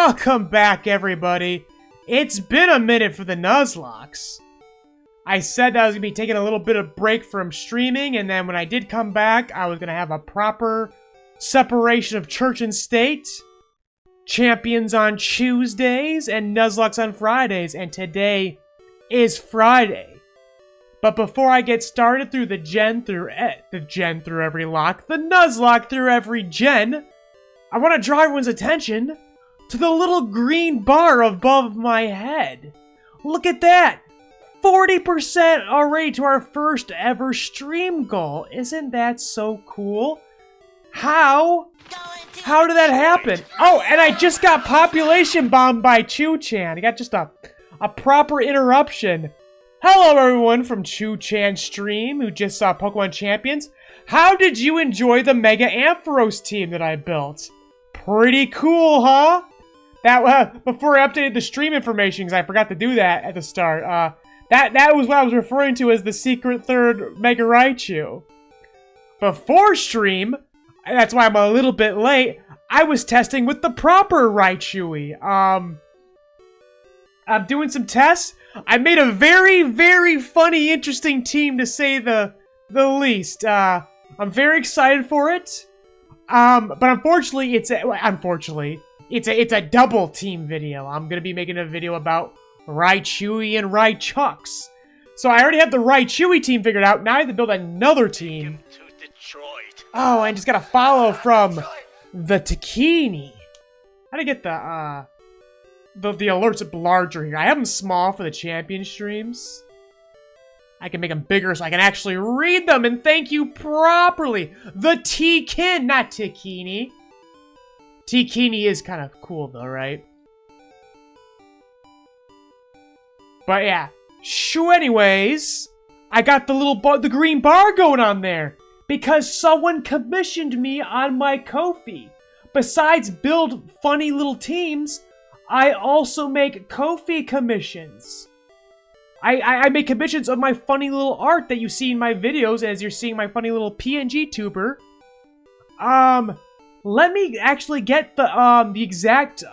Welcome back, everybody. It's been a minute for the Nuzlocks. I said that I was going to be taking a little bit of break from streaming, and then when I did come back, I was going to have a proper separation of church and state. Champions on Tuesdays and Nuzlocke on Fridays, and today is Friday. But before I get started through the gen through every lock, the Nuzlocke through every gen, I want to draw everyone's attention to the little green bar above my head. Look at that! 40% already to our first ever stream goal. Isn't that so cool? How did that happen? Oh, and I just got population bombed by Chu-chan. I got just a proper interruption. Hello everyone from Chu-chan stream who just saw Pokemon Champions. How did you enjoy the Mega Ampharos team that I built? Pretty cool, huh? That before I updated the stream information, because I forgot to do that at the start. That was what I was referring to as the secret third Mega Raichu. Before stream, that's why I'm a little bit late, I was testing with the proper Raichu. I'm doing some tests. I made a very, very funny, interesting team to say the least. I'm very excited for it. But unfortunately, it's a double team video. I'm gonna be making a video about Raichu and Raichucks. So I already have the Raichu team figured out. Now I have to build another team. Oh, I just got a follow from the Takini. How to get the alerts larger here? I have them small for the champion streams. I can make them bigger so I can actually read them and thank you properly. The T-Kin, not Takini. Takini is kind of cool though, right? But yeah. So anyways, I got the green bar going on there because someone commissioned me on my Ko-fi. Besides build funny little teams, I also make Ko-fi commissions. I make commissions of my funny little art that you see in my videos as you're seeing my funny little PNG tuber. Let me actually get the exact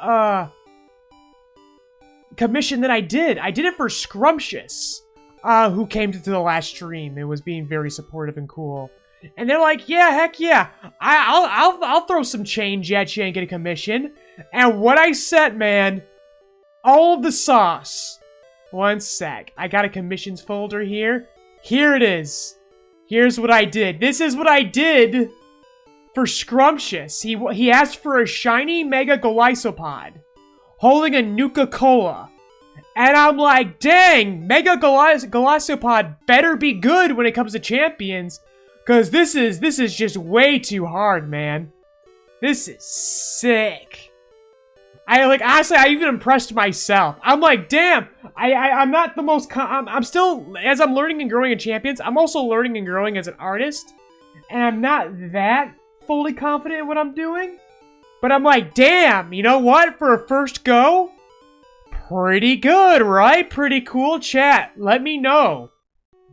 commission that I did. I did it for Scrumptious, who came to the last stream. It was being very supportive and cool. And they're like, yeah, heck yeah, I'll throw some change at you and get a commission. And what I said, man, all of the sauce. One sec. I got a commissions folder here. Here it is. Here's what I did. This is what I did for Scrumptious. He asked for a shiny Mega Golisopod holding a Nuka-Cola. And I'm like, dang, Mega Golisopod better be good when it comes to champions. Because this is just way too hard, man. This is sick. Honestly, I even impressed myself. I'm like, damn, I'm not the most, I'm still, as I'm learning and growing in Champions, I'm also learning and growing as an artist. And I'm not that fully confident in what I'm doing. But I'm like, damn, you know what? For a first go, pretty good, right? Pretty cool. Chat, let me know.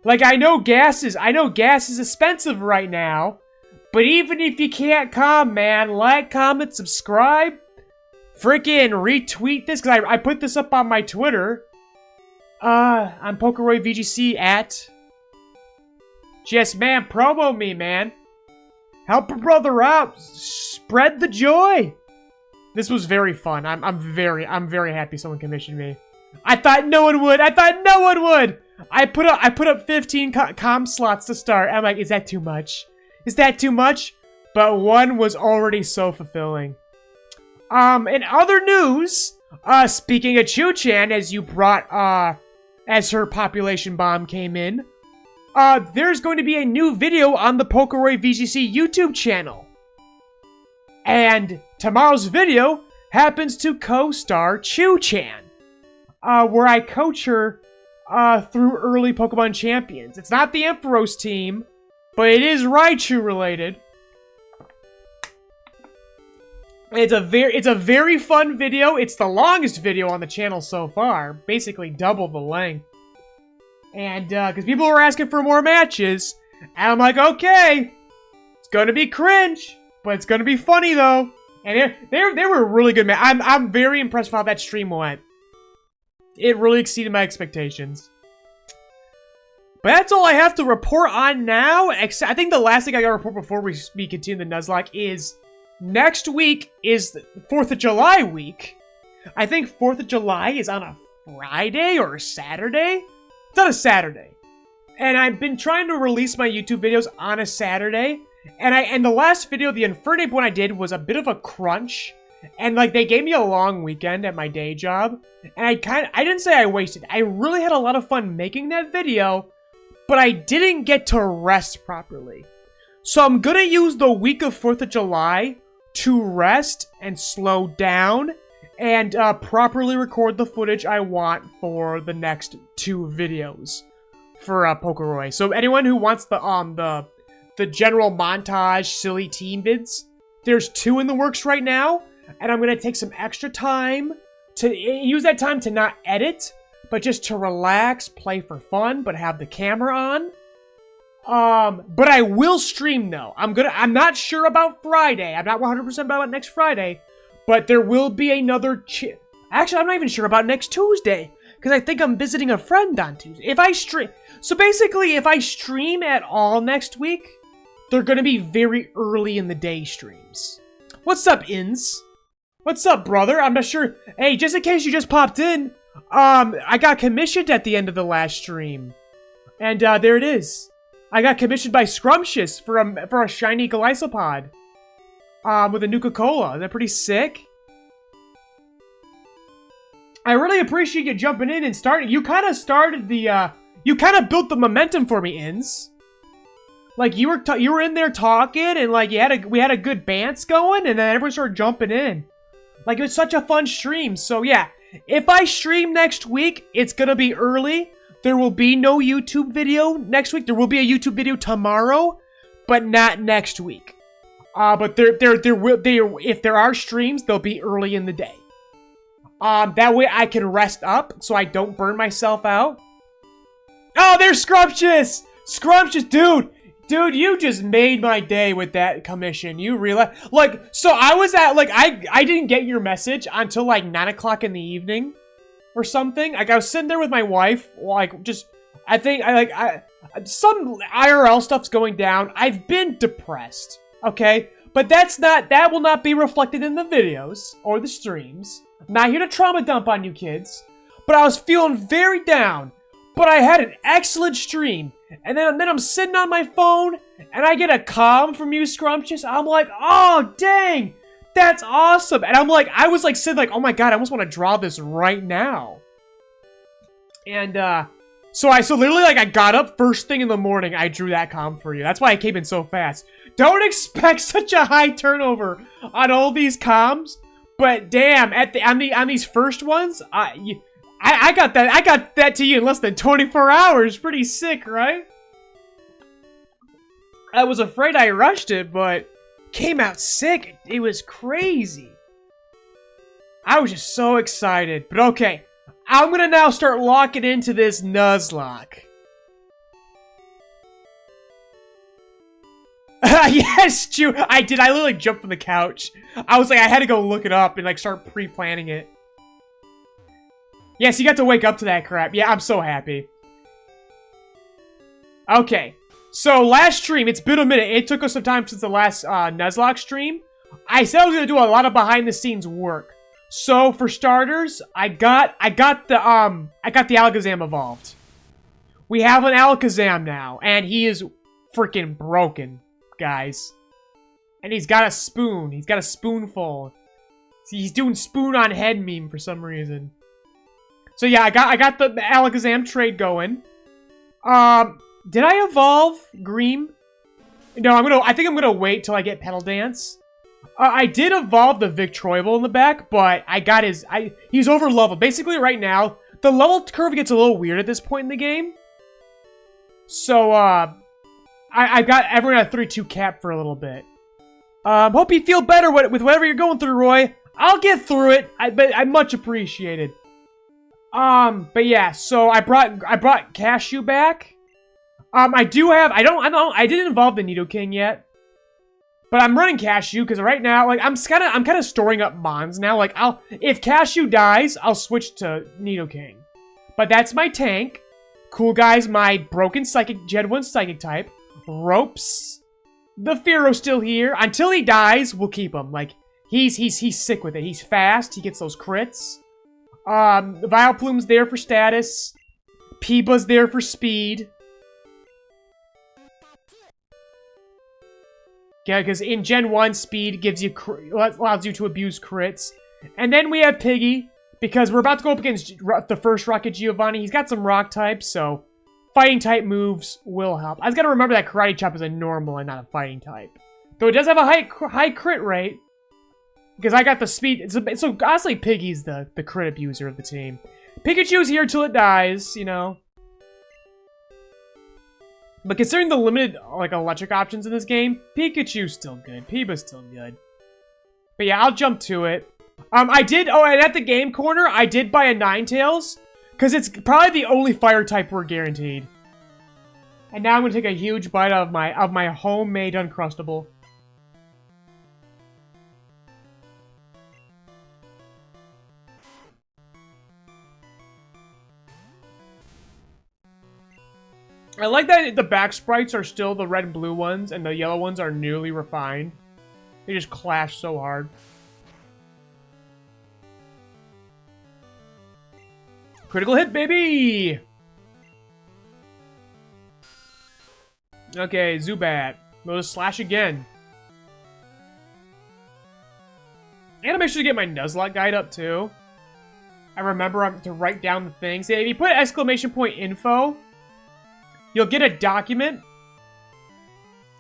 Like, I know gas is expensive right now. But even if you can't comment, man, like, comment, subscribe. Freaking retweet this, because I put this up on my Twitter. I'm PokeRoyVGC at. Just, man, promo me, man. Help a brother out. Spread the joy. This was very fun. I'm very happy someone commissioned me. I thought no one would. I put up 15 com slots to start. I'm like, is that too much? Is that too much? But one was already so fulfilling. In other news, speaking of Chu-chan, as you brought, as her population bomb came in, there's going to be a new video on the PokeRoyVGC YouTube channel. And tomorrow's video happens to co-star Chu-chan, where I coach her, through early Pokemon Champions. It's not the Ampharos team, but it is Raichu related. It's a very fun video. It's the longest video on the channel so far. Basically double the length. And, because people were asking for more matches. And I'm like, okay. It's gonna be cringe. But it's gonna be funny, though. And they were really good, man. I'm very impressed with how that stream went. It really exceeded my expectations. But that's all I have to report on now. I think the last thing I got to report before we continue the Nuzlocke is next week is the 4th of July week. I think 4th of July is on a Friday or a Saturday. It's on a Saturday. And I've been trying to release my YouTube videos on a Saturday. And the last video, the Infernape one I did, was a bit of a crunch. And, like, they gave me a long weekend at my day job. And I didn't say I wasted. I really had a lot of fun making that video. But I didn't get to rest properly. So I'm gonna use the week of 4th of July to rest and slow down. And properly record the footage I want for the next 2 videos for PokeRoy. So anyone who wants the general montage silly team vids, there's 2 in the works right now, and I'm gonna take some extra time to use that time to not edit, but just to relax, play for fun, but have the camera on. But I will stream though. I'm not sure about Friday. I'm not 100% about next Friday. But there will be another actually, I'm not even sure about next Tuesday. Because I think I'm visiting a friend on Tuesday. If I stream... So basically, if I stream at all next week, they're going to be very early in the day streams. What's up, Inns? What's up, brother? I'm not sure... Hey, just in case you just popped in, I got commissioned at the end of the last stream. And, there it is. I got commissioned by Scrumptious for a shiny Golisopod. With a Nuka-Cola. Is that pretty sick? I really appreciate you jumping in and starting. You kind of started the, you kind of built the momentum for me, Inns. Like, you were in there talking, and, like, we had a good bants going, and then everyone started jumping in. Like, it was such a fun stream. So, yeah. If I stream next week, it's gonna be early. There will be no YouTube video next week. There will be a YouTube video tomorrow, but not next week. But if there are streams, they'll be early in the day. That way I can rest up so I don't burn myself out. Oh, there's Scrumptious! Scrumptious, dude! Dude, you just made my day with that commission. You realize? Like, so I was at, like, I didn't get your message until, like, 9 o'clock in the evening. Or something. Like, I was sitting there with my wife, like, just... some IRL stuff's going down. I've been depressed. Okay? But that will not be reflected in the videos or the streams. I'm not here to trauma dump on you kids. But I was feeling very down. But I had an excellent stream. And then I'm sitting on my phone and I get a comm from you, Scrumptious. I'm like, oh, dang. That's awesome. And I was like sitting like, oh my god, I almost want to draw this right now. And so literally, like, I got up first thing in the morning, I drew that comm for you. That's why I came in so fast. Don't expect such a high turnover on all these comms, but damn, on these first ones, I got that to you in less than 24 hours. Pretty sick, right? I was afraid I rushed it, but came out sick. It was crazy. I was just so excited. But okay, I'm gonna now start locking into this Nuzlocke. Yes, Chew. I did. I literally jumped from the couch. I was like, I had to go look it up and like start pre-planning it. Yes, you got to wake up to that crap. Yeah, I'm so happy. Okay. So, last stream, it's been a minute. It took us some time since the last Nuzlocke stream. I said I was gonna do a lot of behind-the-scenes work. So, for starters, I got the Alakazam evolved. We have an Alakazam now, and he is freaking broken, guys. And he's got a spoon. He's got a spoonful. See, he's doing spoon on head meme for some reason. So yeah, I got the Alakazam trade going. Did I evolve Greem? No, I think I'm gonna wait till I get Petal Dance. I did evolve the Victroible in the back, but I got he's over leveled. Basically, right now, the level curve gets a little weird at this point in the game. So, I got everyone at 3-2 cap for a little bit. Hope you feel better with whatever you're going through, Roy. I'll get through it. But I much appreciated. But yeah, so I brought Cashew back. I didn't involve the Nidoking yet. But I'm running Cashew because right now, like, I'm kind of storing up Mons now. Like, if Cashew dies, I'll switch to Nidoking. But that's my tank. Cool Guy's my broken Psychic, Gen 1 Psychic type. Ropes. The Fearo's still here. Until he dies, we'll keep him. Like, he's sick with it. He's fast. He gets those crits. Vileplume's there for status. Peeba's there for speed. Yeah, because in Gen 1, speed gives you allows you to abuse crits. And then we have Piggy, because we're about to go up against the first Rocket Giovanni. He's got some rock types, so fighting type moves will help. I just gotta remember that Karate Chop is a normal and not a fighting type. Though it does have a high crit rate, because I got the speed. So honestly, Piggy's the crit abuser of the team. Pikachu's here till it dies, you know. But considering the limited, like, electric options in this game, Pikachu's still good. Peeba's still good. But yeah, I'll jump to it. And at the game corner, I did buy a Ninetales, because it's probably the only fire type we're guaranteed. And now I'm gonna take a huge bite of my homemade Uncrustable. I like that the back sprites are still the red and blue ones, and the yellow ones are newly refined. They just clash so hard. Critical hit, baby! Okay, Zubat. We'll just slash again. I gotta make sure to get my Nuzlocke guide up, too. I remember to write down the things. If you put !info, you'll get a document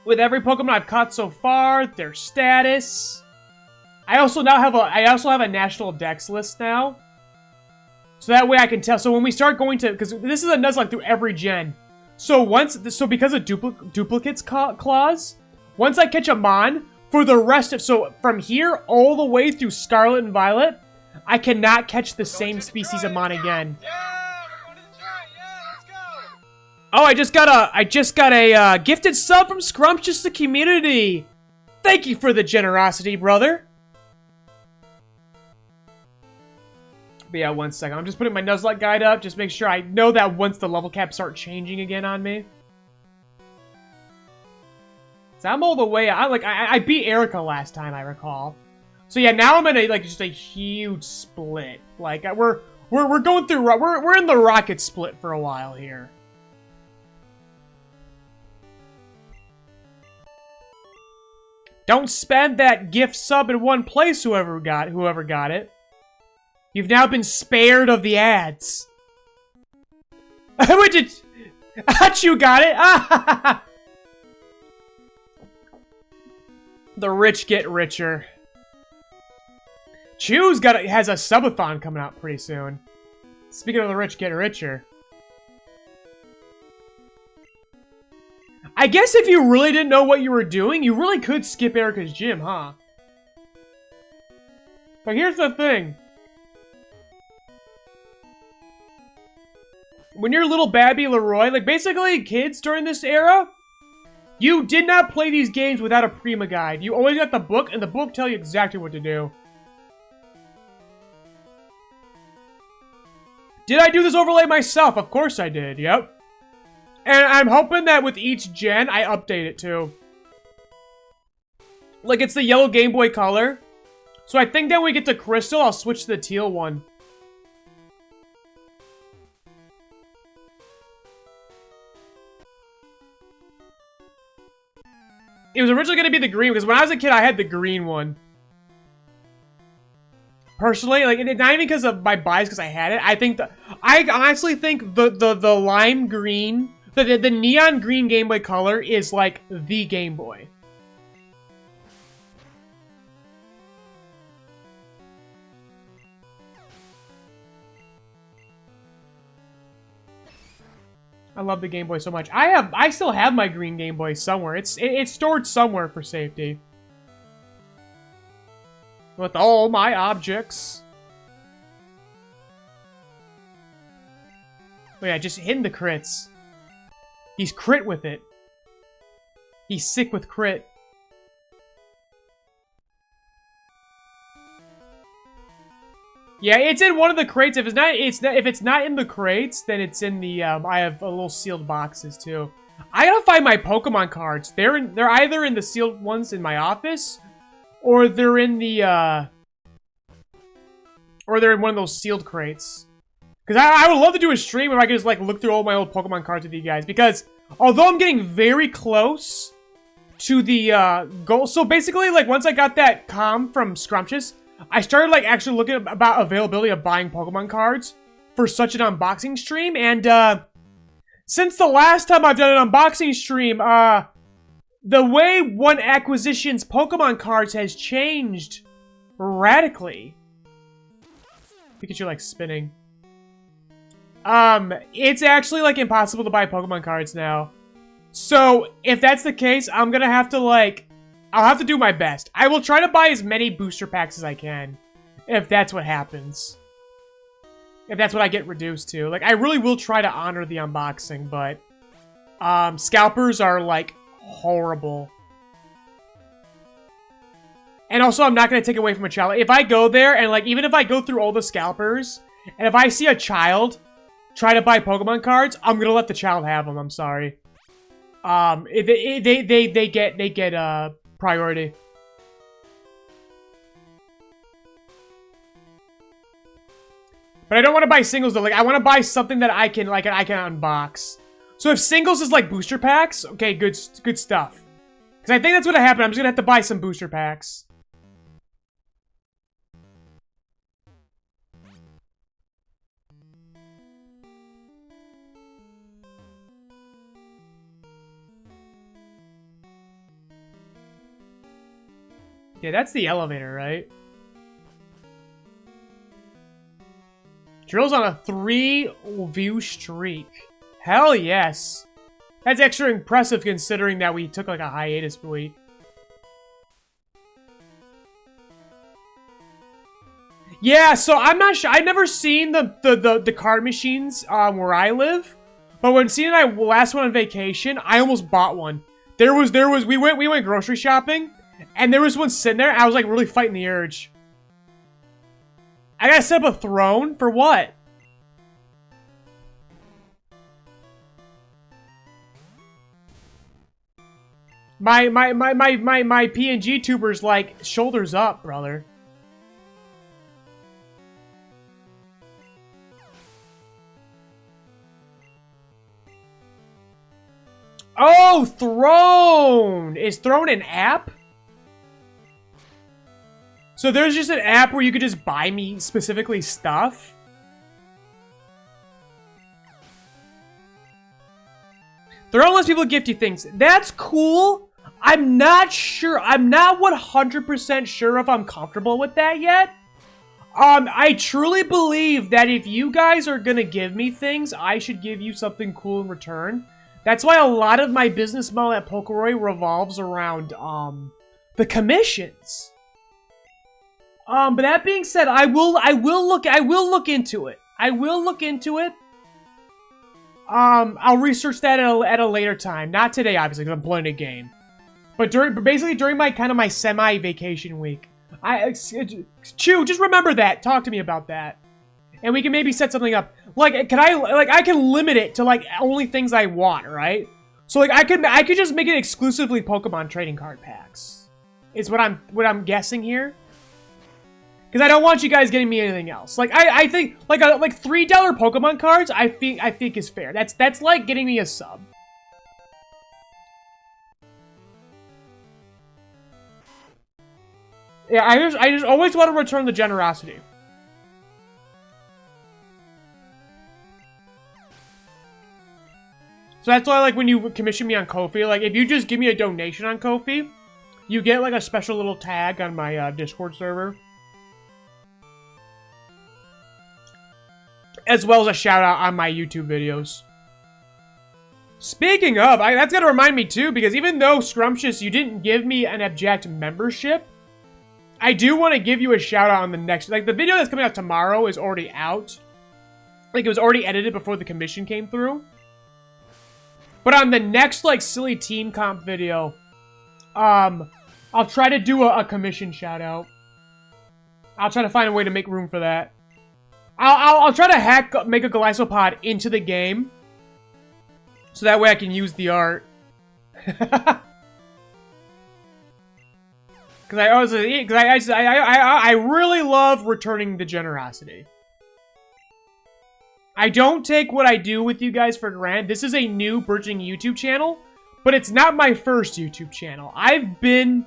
with every Pokemon I've caught so far, their status. I also have a national Dex list now. So that way I can tell. So when we start going to, because this is a Nuzlocke through every gen. So because of duplicates clause, once I catch a Mon, for the rest of, so from here all the way through Scarlet and Violet, I cannot catch the same species of Mon again. Oh, I just got a gifted sub from Scrumptious the community. Thank you for the generosity, brother. But yeah, 1 second. I'm just putting my Nuzlocke guide up. Just make sure I know that once the level caps start changing again on me. So I'm all the way. I beat Erica last time, I recall. So yeah, now I'm in just a huge split. Like we're going through. We're in the rocket split for a while here. Don't spend that gift sub in one place, whoever got it. You've now been spared of the ads. You got it? The rich get richer. Chew's has a subathon coming out pretty soon. Speaking of the rich get richer. I guess if you really didn't know what you were doing, you really could skip Erica's gym, huh? But here's the thing. When you're little Babby Leroy, like basically kids during this era, you did not play these games without a Prima guide. You always got the book, and the book tell you exactly what to do. Did I do this overlay myself? Of course I did, yep. And I'm hoping that with each gen, I update it too. Like it's the yellow Game Boy Color. So I think that when we get to Crystal, I'll switch to the teal one. It was originally going to be the green, because when I was a kid, I had the green one. Personally, like, not even because of my bias, because I had it. I honestly think the lime green, the neon green Game Boy Color is, like, the Game Boy. I love the Game Boy so much. I still have my green Game Boy somewhere. It's stored somewhere for safety. With all my objects. Oh yeah, just hitting the crits. He's crit with it. He's sick with crit. Yeah, it's in one of the crates. If it's not in the crates, then it's in the I have a little sealed boxes too. I gotta find my Pokemon cards. They're either in the sealed ones in my office, or they're in the or they're in one of those sealed crates. Because I would love to do a stream where I could just like look through all my old Pokemon cards with you guys. Because although I'm getting very close to the goal, so basically like once I got that comm from Scrumptious, I started like actually looking about availability of buying Pokemon cards for such an unboxing stream. And since the last time I've done an unboxing stream, the way one acquisitions Pokemon cards has changed radically. Pikachu like spinning. It's actually like impossible to buy Pokemon cards now. So if that's the case, I'm gonna have to like, I'll have to do my best. I will try to buy as many booster packs as I can, if that's what happens. If that's what I get reduced to. Like, I really will try to honor the unboxing, but scalpers are like horrible. And also, I'm not gonna take away from a child. If I go there and like, even if I go through all the scalpers, and if I see a child try to buy Pokemon cards, I'm gonna let the child have them. I'm sorry. They get priority. But I don't want to buy singles though. Like I want to buy something that I can unbox. So if singles is like booster packs, okay, good stuff. Because I think that's gonna happen. I'm just gonna have to buy some booster packs. Yeah, that's the elevator, right? Drill's on a 3-view streak. Hell yes. That's extra impressive considering that we took like a hiatus week. Yeah, so I'm not sure. I've never seen the card machines where I live. But when Cena and I last went on vacation, I almost bought one. We went grocery shopping. And there was one sitting there, I was like really fighting the urge. I gotta set up a throne? For what? My PNG tuber's like shoulders up, brother. Oh, Throne! Is Throne an app? So there's just an app where you could just buy me specifically stuff? Throne lets people gift you things. That's cool. I'm not sure. I'm not 100% sure if I'm comfortable with that yet. I truly believe that if you guys are gonna give me things, I should give you something cool in return. That's why a lot of my business model at PokeRoy revolves around, the commissions. But that being said, I will look into it. I will look into it. I'll research that at a later time. Not today, obviously, because I'm playing a game. But basically during my semi-vacation week. Chew, just remember that. Talk to me about that. And we can maybe set something up. Like, I can limit it to, like, only things I want, right? So, like, I could just make it exclusively Pokemon trading card packs. Is what I'm guessing here. Because I don't want you guys getting me anything else. Like, I think, like $3 Pokemon cards, I think is fair. That's like getting me a sub. Yeah, I just always want to return the generosity. So that's why, like, when you commission me on Ko-fi, like, if you just give me a donation on Ko-fi, you get, like, a special little tag on my Discord server. As well as a shout out on my YouTube videos. Speaking of, that's gotta remind me too, because even though Scrumptious, you didn't give me an abject membership, I do want to give you a shout out on the next, like the video that's coming out tomorrow is already out. Like it was already edited before the commission came through. But on the next like silly team comp video, I'll try to do a commission shout out. I'll try to find a way to make room for that. I'll try to make a Galactopod into the game. So that way I can use the art. Because I really love returning the generosity. I don't take what I do with you guys for granted. This is a new burgeoning YouTube channel, but it's not my first YouTube channel. I've been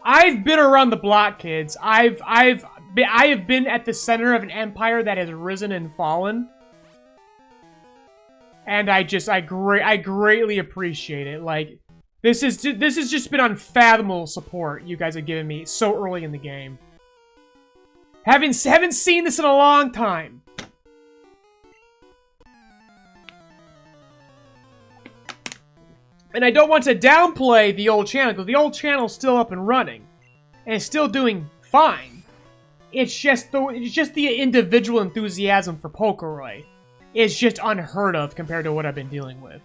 around the block, kids. I have been at the center of an empire that has risen and fallen. And I greatly appreciate it. Like, this has just been unfathomable support you guys have given me so early in the game. Haven't seen this in a long time. And I don't want to downplay the old channel, because the old channel's still up and running. And it's still doing fine. It's just the individual enthusiasm for PokeRoy is just unheard of compared to what I've been dealing with.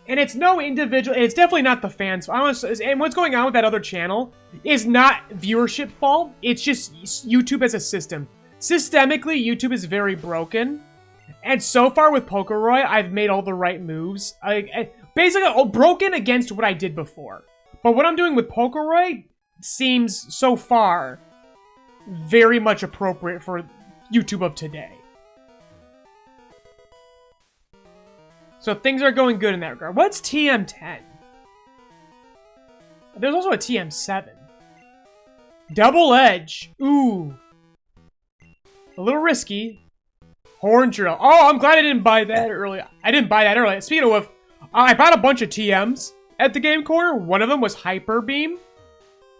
And it's no individual, it's definitely not the fans. And what's going on with that other channel is not viewership fault. It's just YouTube as a system. Systemically, YouTube is very broken. And so far with PokeRoy, I've made all the right moves. Basically, broken against what I did before. But what I'm doing with PokeRoy seems, so far, very much appropriate for YouTube of today. So things are going good in that regard. What's TM10? There's also a TM7. Double Edge. Ooh. A little risky. Horn Drill. Oh, I'm glad I didn't buy that early. I didn't buy that early. Speaking of, I bought a bunch of TMs at the game corner. One of them was Hyper Beam.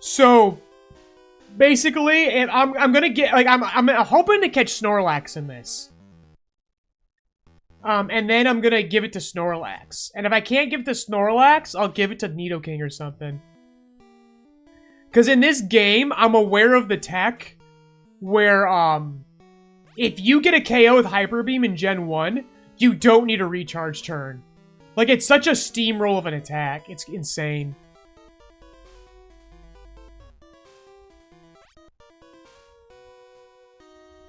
So, basically, I'm gonna get, like, I'm hoping to catch Snorlax in this. And then I'm gonna give it to Snorlax. And if I can't give it to Snorlax, I'll give it to Nidoking or something. Because in this game, I'm aware of the tech where, if you get a KO with Hyper Beam in Gen 1, you don't need a recharge turn. Like, it's such a steamroll of an attack. It's insane.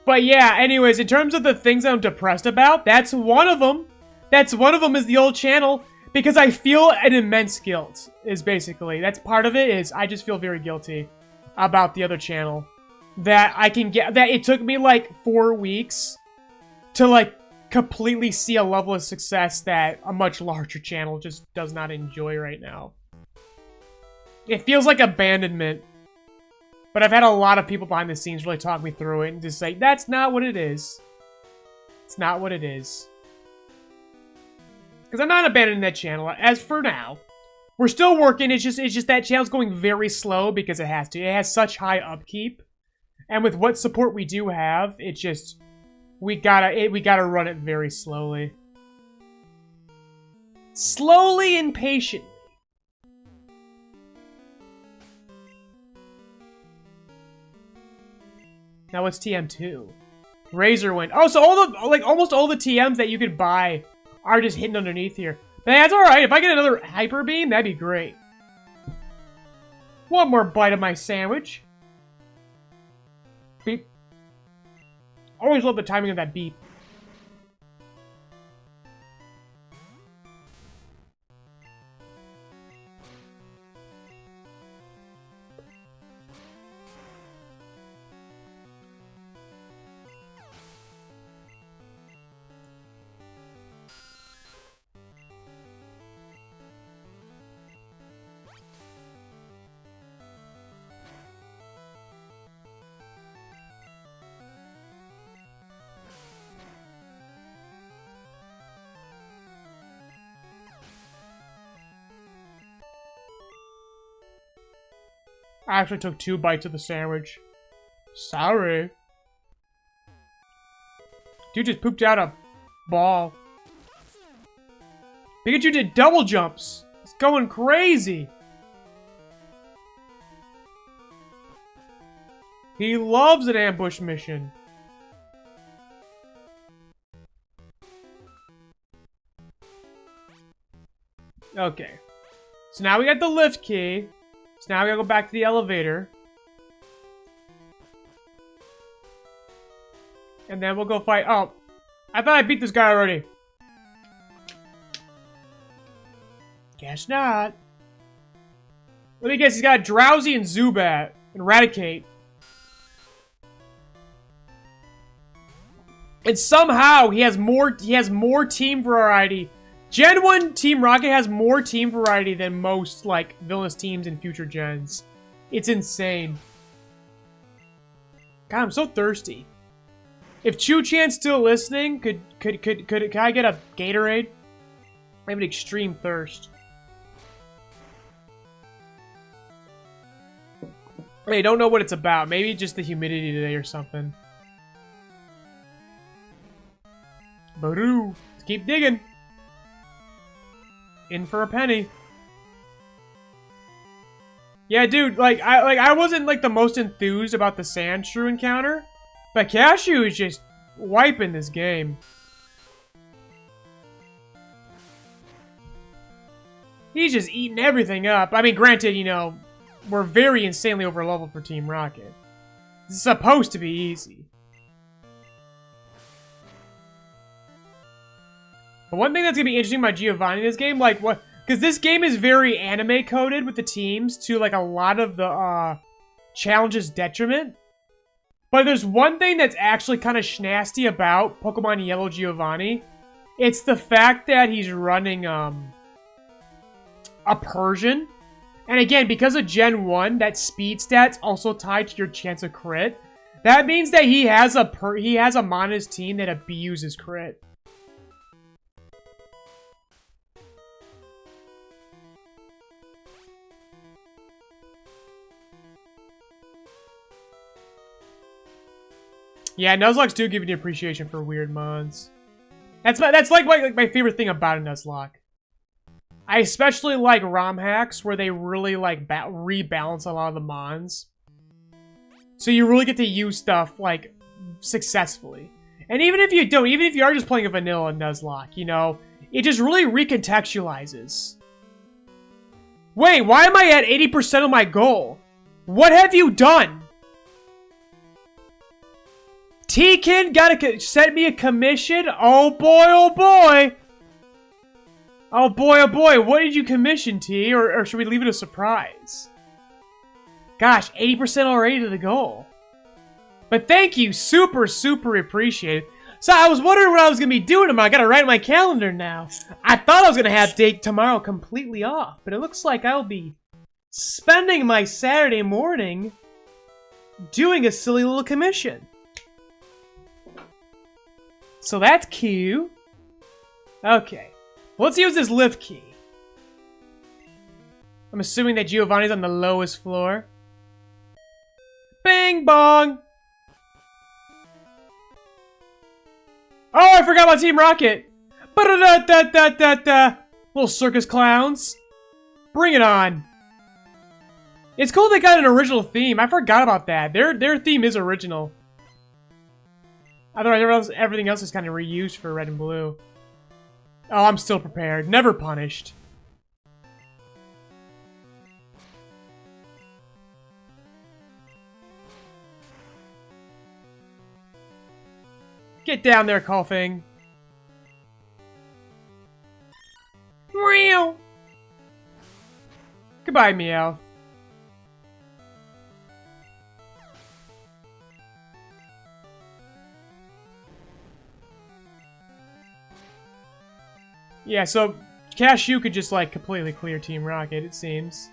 But yeah, anyways, in terms of the things I'm depressed about, that's one of them. That's one of them is the old channel. Because I feel an immense guilt, is basically. That's part of it, is I just feel very guilty about the other channel. That I can get, that it took me like 4 weeks to like completely see a level of success that a much larger channel just does not enjoy right now. It feels like abandonment. But I've had a lot of people behind the scenes really talk me through it and just say, that's not what it is. It's not what it is. Because I'm not abandoning that channel, as for now. We're still working, it's just that channel's going very slow because it has to. It has such high upkeep. And with what support we do have, it's just, we gotta run it very slowly. Slowly and patiently. Now what's TM2? Razor Wind. Oh, so all the, like, almost all the TMs that you could buy are just hidden underneath here. But that's alright, if I get another Hyper Beam, that'd be great. One more bite of my sandwich. Beep. Always love the timing of that beep. I actually took 2 bites of the sandwich. Sorry. Dude just pooped out a ball. Pikachu did double jumps. It's going crazy. He loves an ambush mission. Okay. So now we got the lift key. So now we gotta go back to the elevator. And then we'll go fight. Oh, I thought I beat this guy already. Guess not. Let me guess, he's got Drowsy and Zubat. And Eradicate. And somehow he has more team variety. Gen 1 Team Rocket has more team variety than most, like, villainous teams in future gens. It's insane. God, I'm so thirsty. If Chu-Chan's still listening, could I get a Gatorade? I have an extreme thirst. I don't know what it's about. Maybe just the humidity today or something. Baroo. Let's keep digging. In for a penny. Yeah, dude, I wasn't like the most enthused about the Sandshrew encounter, but Cashew is just wiping this game. He's just eating everything up. I mean, granted, you know, we're very insanely over-leveled for Team Rocket. It's supposed to be easy. But one thing that's gonna be interesting about Giovanni in this game, like, what... Because this game is very anime-coded with the teams to, like, a lot of the, challenges' detriment. But there's one thing that's actually kind of schnasty about Pokemon Yellow Giovanni. It's the fact that he's running, a Persian. And again, because of Gen 1, that speed stat's also tied to your chance of crit. That means that he has a mon in his team that abuses crit. Yeah, Nuzlocks do give you the appreciation for weird mons. That's like my favorite thing about a Nuzlocke. I especially like ROM hacks where they really like rebalance a lot of the mons. So you really get to use stuff like successfully. And even if you don't, even if you are just playing a vanilla Nuzlocke, you know, it just really recontextualizes. Wait, why am I at 80% of my goal? What have you done? T-Kin gotta send me a commission? Oh boy, oh boy! Oh boy, oh boy, what did you commission, T? Or should we leave it a surprise? Gosh, 80% already to the goal. But thank you, super, super appreciated. So I was wondering what I was gonna be doing tomorrow. I gotta write my calendar now. I thought I was gonna have date tomorrow completely off, but it looks like I'll be spending my Saturday morning doing a silly little commission. So that's cute. Okay. Well, let's use this lift key. I'm assuming that Giovanni's on the lowest floor. Bing bong! Oh, I forgot about Team Rocket! Ba-da-da-da-da-da-da! Little circus clowns. Bring it on. It's cool they got an original theme. I forgot about that. Their theme is original. Otherwise, everything else is kind of reused for red and blue. Oh, I'm still prepared. Never punished. Get down there, Koffing. Meow. Goodbye, Meowth. Yeah, so Cashew could just, like, completely clear Team Rocket, it seems.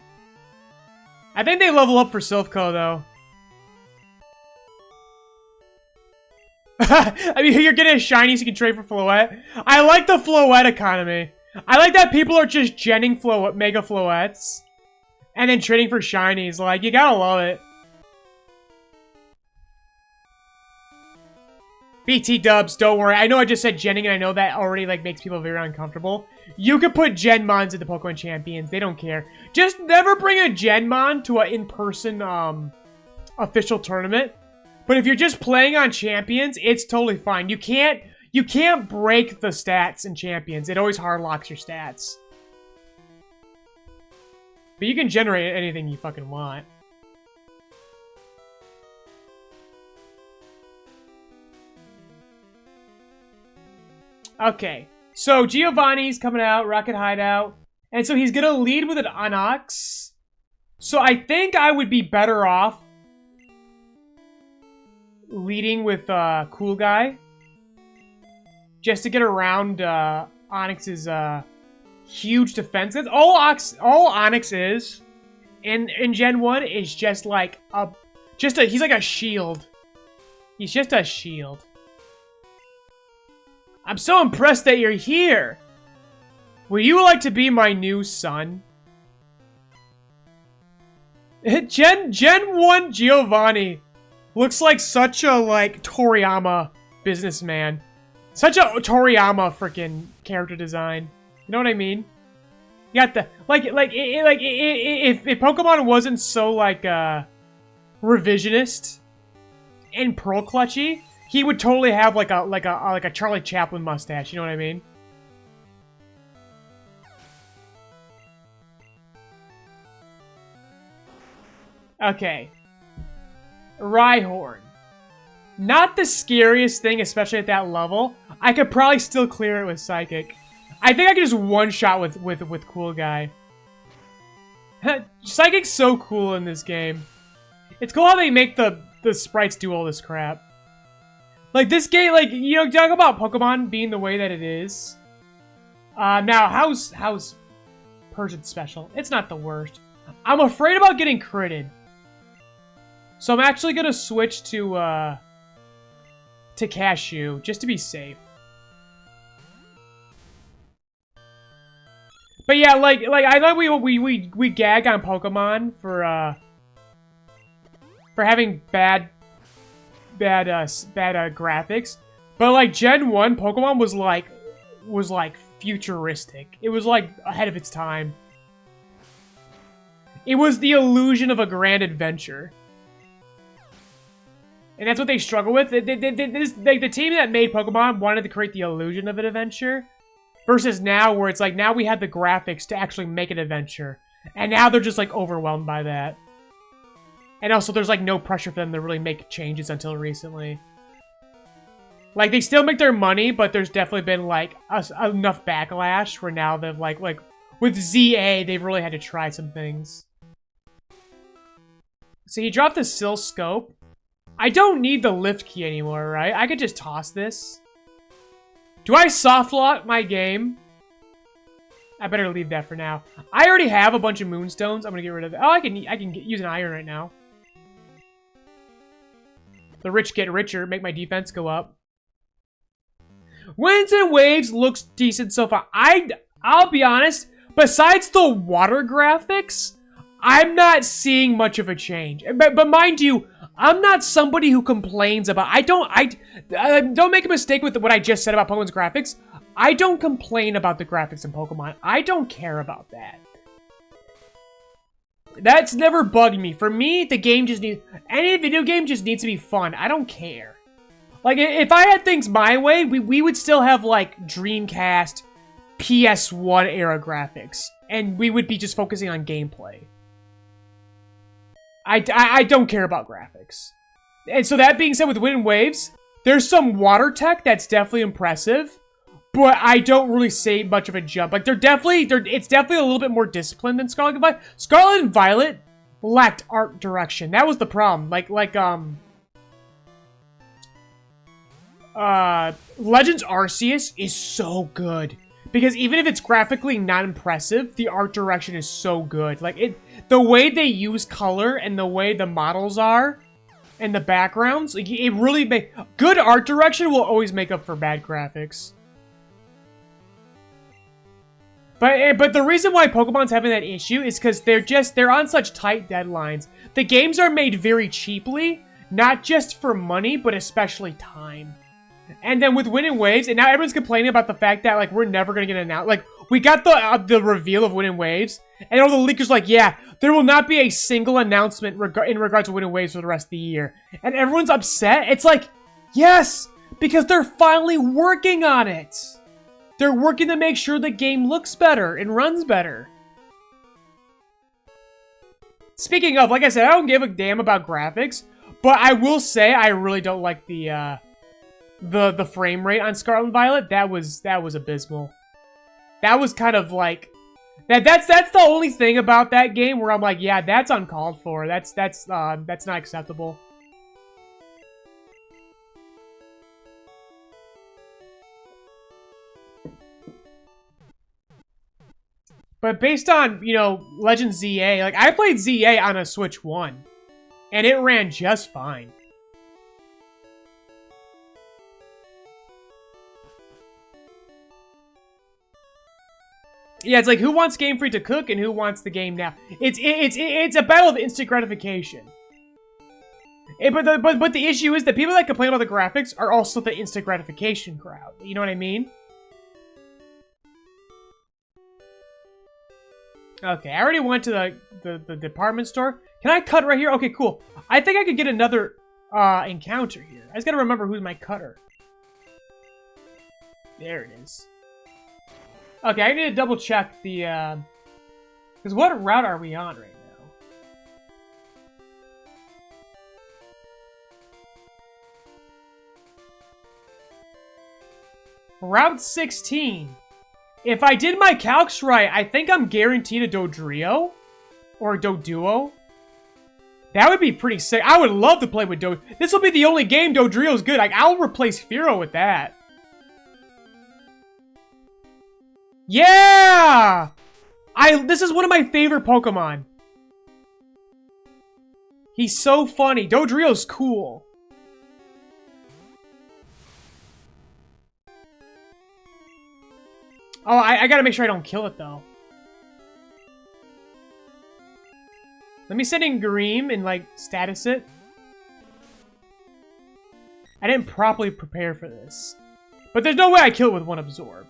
I think they level up for Silphco, though. I mean, you're getting a shiny so you can trade for Floette. I like the Floette economy. I like that people are just genning Mega Floettes and then trading for shinies. Like, you gotta love it. BT dubs, don't worry. I know I just said genning, and I know that already, like, makes people very uncomfortable. You could put Genmons into Pokemon Champions. They don't care. Just never bring a Genmon to an in-person, official tournament. But if you're just playing on Champions, it's totally fine. You can't break the stats in Champions. It always hard locks your stats. But you can generate anything you fucking want. Okay. So Giovanni's coming out, Rocket Hideout. And so he's gonna lead with an Onyx. So I think I would be better off leading with Cool Guy. Just to get around Onyx's huge defense. All Onyx is in Gen 1 is just like he's like a shield. He's just a shield. I'm so impressed that you're here. Would you like to be my new son? Gen 1 Giovanni looks like such a like Toriyama businessman. Such a Toriyama freaking character design. You know what I mean? You got the if Pokemon wasn't so like revisionist and pearl clutchy, he would totally have like a Charlie Chaplin mustache. You know what I mean? Okay. Rhyhorn. Not the scariest thing, especially at that level. I could probably still clear it with Psychic. I think I could just one-shot with Cool Guy. Psychic's so cool in this game. It's cool how they make the sprites do all this crap. Like, this game, like, you know, talk about Pokemon being the way that it is. Now, how's Persian Special? It's not the worst. I'm afraid about getting critted. So I'm actually gonna switch to Cashew, just to be safe. But yeah, like I know we gag on Pokemon for having bad graphics, but like Gen 1 Pokemon was like futuristic. It was like ahead of its time. It was the illusion of a grand adventure. And that's what they struggle with. The team that made Pokemon wanted to create the illusion of an adventure. Versus now, where it's like, now we have the graphics to actually make an adventure. And now they're just, like, overwhelmed by that. And also, there's, like, no pressure for them to really make changes until recently. Like, they still make their money, but there's definitely been, like, enough backlash where now they've, like, with ZA, they've really had to try some things. So he dropped the Sill Scope. I don't need the lift key anymore, right? I could just toss this. Do I soft lock my game? I better leave that for now. I already have a bunch of Moonstones. I'm gonna get rid of it. Oh, I can use an Iron right now. The rich get richer. Make my defense go up. Winds and Waves looks decent so far. I'll be honest. Besides the water graphics, I'm not seeing much of a change. But mind you, I'm not somebody who complains about... don't make a mistake with what I just said about Pokemon's graphics. I don't complain about the graphics in Pokemon. I don't care about that. That's never bugged me. For me, the game just needs... Any video game just needs to be fun. I don't care. Like, if I had things my way, we would still have, like, Dreamcast, PS1 era graphics. And we would be just focusing on gameplay. I don't care about graphics. And so that being said, with Wind and Waves, there's some water tech that's definitely impressive, but I don't really see much of a jump. Like, it's definitely a little bit more disciplined than Scarlet and Violet. Scarlet and Violet lacked art direction. That was the problem. Legends Arceus is so good. Because even if it's graphically not impressive, the art direction is so good. Like, the way they use color and the way the models are and the backgrounds, like, it really good art direction will always make up for bad graphics. But the reason why Pokemon's having that issue is because they're on such tight deadlines. The games are made very cheaply, not just for money, but especially time. And then with Wind and Waves, and now everyone's complaining about the fact that, like, we're never gonna get announced. Like, we got the reveal of Wind and Waves, and all the leakers like, yeah, there will not be a single announcement in regards to Wind and Waves for the rest of the year. And everyone's upset. It's like, yes, because they're finally working on it. They're working to make sure the game looks better and runs better. Speaking of, like I said, I don't give a damn about graphics, but I will say I really don't like the the frame rate on Scarlet and Violet, that was abysmal. That was kind of like that's the only thing about that game where I'm like, yeah, that's uncalled for. That's not acceptable. But based on, you know, Legend ZA, like, I played ZA on a Switch 1, and it ran just fine. Yeah, it's like, who wants Game Freak to cook and who wants the game now? It's a battle of instant gratification. But the issue is that people that complain about the graphics are also the instant gratification crowd. You know what I mean? Okay, I already went to the department store. Can I cut right here? Okay, cool. I think I could get another encounter here. I just gotta remember who's my cutter. There it is. Okay, I need to double check the because what route are we on right now? Route 16. If I did my calcs right, I think I'm guaranteed a Dodrio. Or a Doduo. That would be pretty sick. I would love to play with Do. This will be the only game Dodrio's good. Like, I'll replace Firo with that. Yeah! This is one of my favorite Pokemon. He's so funny. Dodrio's cool. Oh, I gotta make sure I don't kill it, though. Let me send in Gareem and, like, status it. I didn't properly prepare for this. But there's no way I kill it with one Absorb.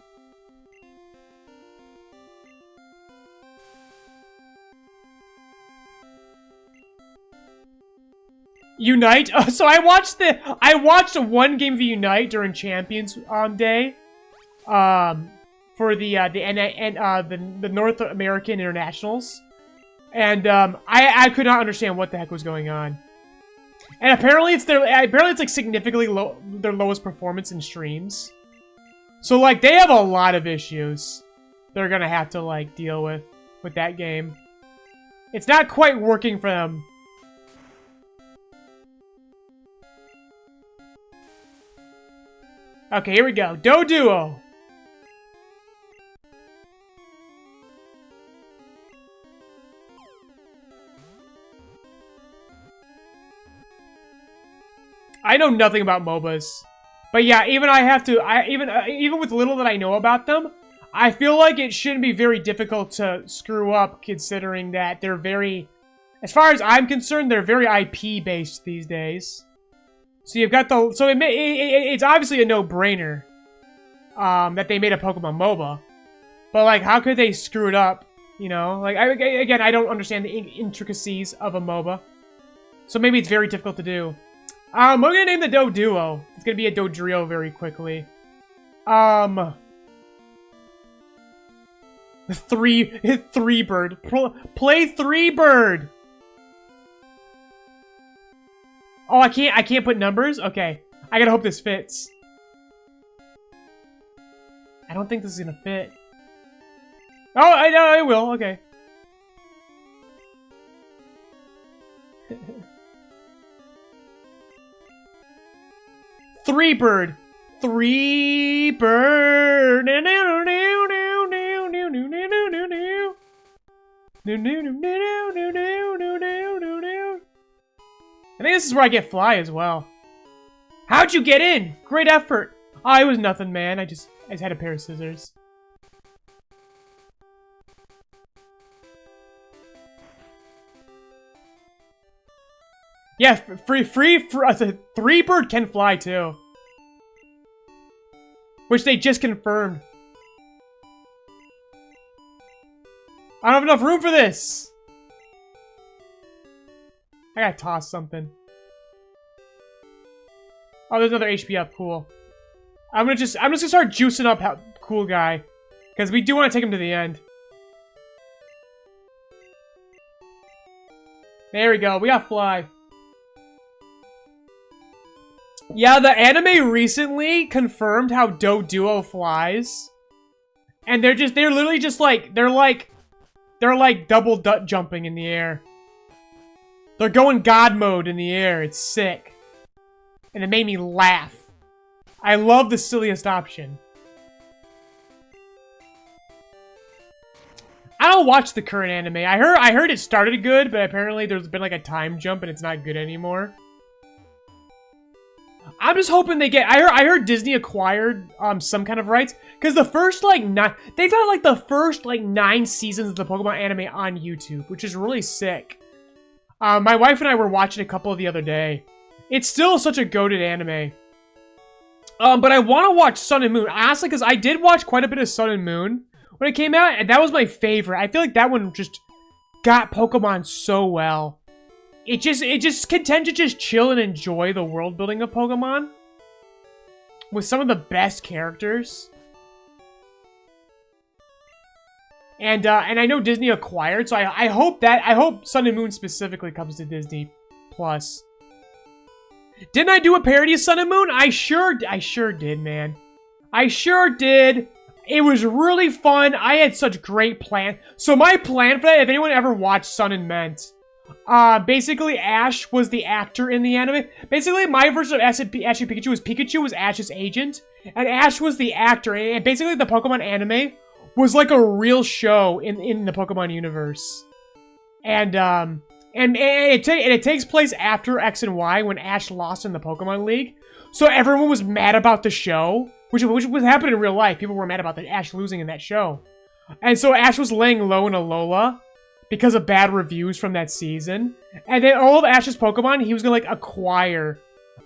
Unite? So I watched one game of Unite during Champions Day. For the North American Internationals. And I could not understand what the heck was going on. And apparently it's like significantly their lowest performance in streams. So like they have a lot of issues they're gonna have to like deal with that game. It's not quite working for them. Okay, here we go. Doduo. I know nothing about MOBAs. But yeah, even even with little that I know about them, I feel like it shouldn't be very difficult to screw up considering that they're very, as far as I'm concerned, they're very IP based these days. So you've got it's obviously a no-brainer that they made a Pokemon MOBA. But like, how could they screw it up? You know, like again, I don't understand the intricacies of a MOBA. So maybe it's very difficult to do. We're gonna name the Doduo. It's gonna be a Dodrio very quickly. Three bird. Play 3 bird. Oh, I can't put numbers? Okay. I gotta hope this fits. I don't think this is gonna fit. Oh, I know it will. Okay. Three bird. Three bird. I think this is where I get fly as well. How'd you get in? Great effort. Oh, it was nothing, man. I just had a pair of scissors. Yeah, three bird can fly too. Which they just confirmed. I don't have enough room for this. I gotta toss something. Oh, there's another HP up. Cool. I'm just gonna start juicing up Cool Guy, because we do want to take him to the end. There we go. We got fly. Yeah, the anime recently confirmed how Doduo flies. And they're literally just like, they're like double dut jumping in the air. They're going God mode in the air. It's sick. And it made me laugh. I love the silliest option. I don't watch the current anime. I heard it started good, but apparently there's been like a time jump and it's not good anymore. I'm just hoping they get... I heard Disney acquired some kind of rights. Because the first, like, they've got, like, the first, like, 9 seasons of the Pokemon anime on YouTube. Which is really sick. My wife and I were watching a couple the other day. It's still such a goated anime. But I want to watch Sun and Moon. Honestly, because I did watch quite a bit of Sun and Moon when it came out. And that was my favorite. I feel like that one just got Pokemon so well. It just can tend to just chill and enjoy the world building of Pokemon with some of the best characters. And I know Disney acquired, so I hope Sun and Moon specifically comes to Disney Plus. Didn't I do a parody of Sun and Moon? I sure did, man. I sure did. It was really fun. I had such great plan. So my plan for that, if anyone ever watched Sun and Ment, basically Ash was the actor in the anime. Basically, my version of Ash and Pikachu was Ash's agent, and Ash was the actor. And basically, the Pokemon anime was like a real show in the Pokemon universe. And it takes place after X and Y when Ash lost in the Pokemon League. So everyone was mad about the show, which was happening in real life. People were mad about the Ash losing in that show. And so Ash was laying low in Alola because of bad reviews from that season. And then all of Ash's Pokemon, he was gonna, like, acquire.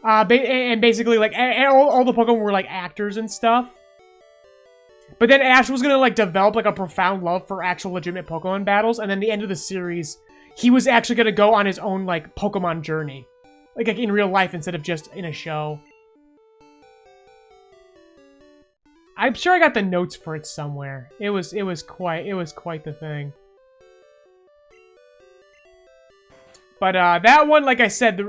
And basically, like, all the Pokemon were, like, actors and stuff. But then Ash was gonna, like, develop, like, a profound love for actual legitimate Pokemon battles. And then the end of the series, he was actually gonna go on his own, like, Pokemon journey. Like in real life instead of just in a show. I'm sure I got the notes for it somewhere. It was quite the thing. But that one, like I said,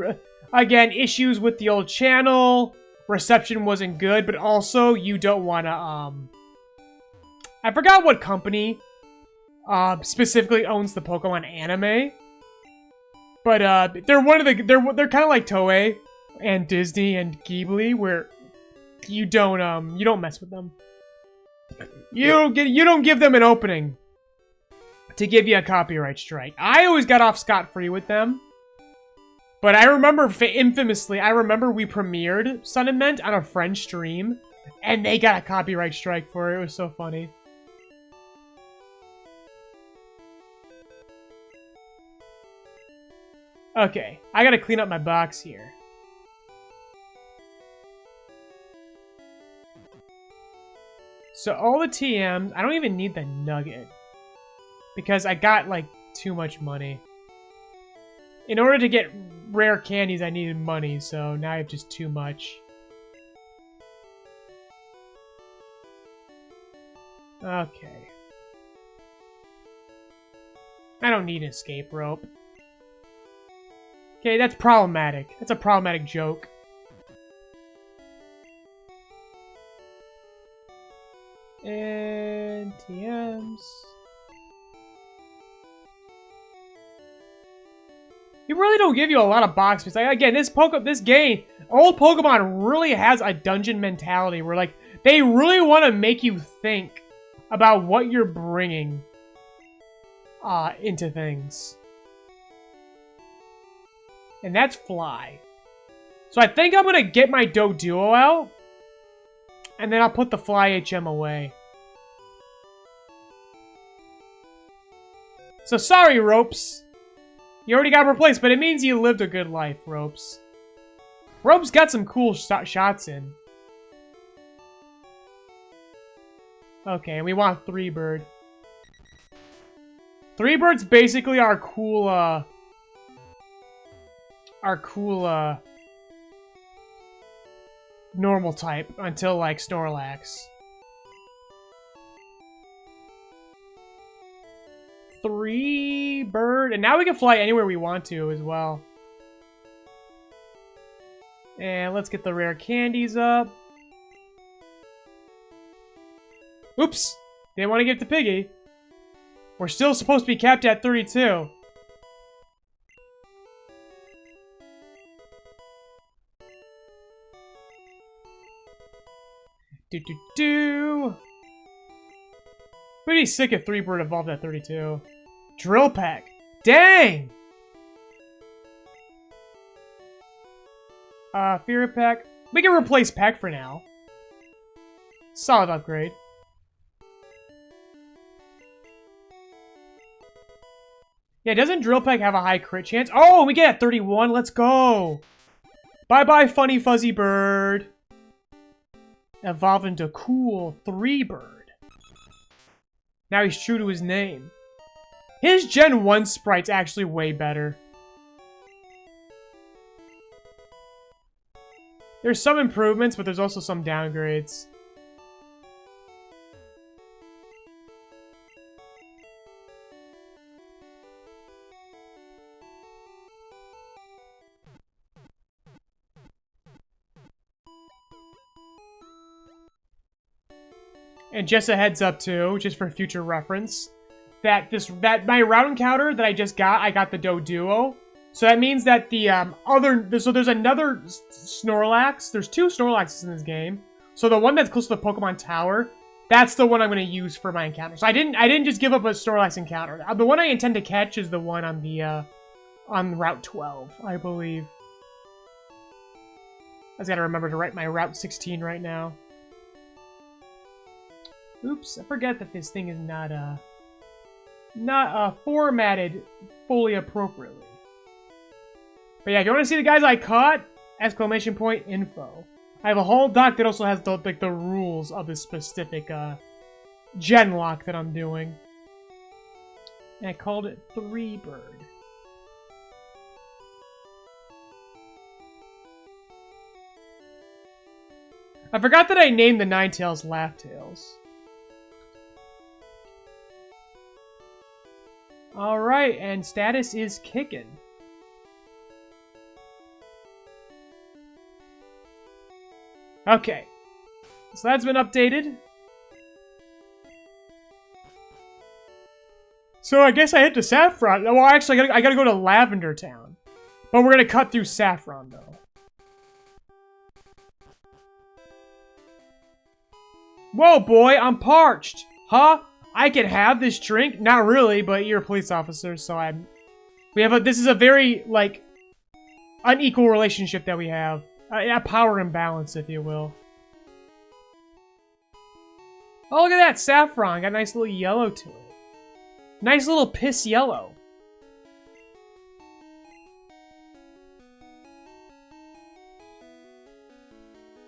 again, issues with the old channel, reception wasn't good, but also you don't want to, I forgot what company specifically owns the Pokemon anime, but they're they're kind of like Toei and Disney and Ghibli, where you don't mess with them. You don't give them an opening to give you a copyright strike. I always got off scot-free with them. But I remember, infamously, we premiered Sun and Ment on a friend's stream, and they got a copyright strike for it. It was so funny. Okay, I gotta clean up my box here. So all the TMs, I don't even need the nugget. Because I got, like, too much money. In order to get rare candies, I needed money, so now I have just too much. Okay. I don't need an escape rope. Okay, that's problematic. That's a problematic joke. And TMs. They really don't give you a lot of box space. Like, again, this game, old Pokemon really has a dungeon mentality where, like, they really want to make you think about what you're bringing into things. And that's Fly. So I think I'm going to get my Doduo out. And then I'll put the Fly HM away. So sorry, Ropes. You already got replaced, but it means you lived a good life, Ropes. Ropes got some cool shots in. Okay, and we want 3-bird. 3-bird's basically our cool, normal type until, like, Snorlax. 3-bird, and now we can fly anywhere we want to as well. And let's get the rare candies up. Oops! Didn't want to give it to Piggy. We're still supposed to be capped at 32. Do. Pretty sick if 3-bird evolved at 32. Drill Peck. Dang! Fear Peck. We can replace Peck for now. Solid upgrade. Yeah, doesn't Drill Peck have a high crit chance? Oh, we get at 31. Let's go. Bye-bye, Funny Fuzzy Bird. Evolve into cool 3-bird. Now he's true to his name. His Gen 1 sprite's actually way better. There's some improvements, but there's also some downgrades. And just a heads up too, just for future reference, that my route encounter that I just got, I got the Doduo. So that means that the there's another Snorlax. There's 2 Snorlaxes in this game. So the one that's close to the Pokemon Tower, that's the one I'm going to use for my encounter. So I didn't just give up a Snorlax encounter. The one I intend to catch is the one on the on Route 12, I believe. I just got to remember to write my Route 16 right now. Oops, I forget that this thing is not formatted fully appropriately. But yeah, if you want to see the guys I caught, ! Info. I have a whole doc that also has the rules of this specific gen lock that I'm doing. And I called it 3-bird. I forgot that I named the Ninetales Laugh-Tails. Alright, and status is kicking. Okay. So that's been updated. So I guess I hit the Saffron. Well, actually, I gotta go to Lavender Town. But we're gonna cut through Saffron, though. Whoa, boy, I'm parched. Huh? I can have this drink? Not really, but you're a police officer, so this is a very, like, unequal relationship that we have. A power imbalance, if you will. Oh, look at that Saffron. Got a nice little yellow to it. Nice little piss yellow.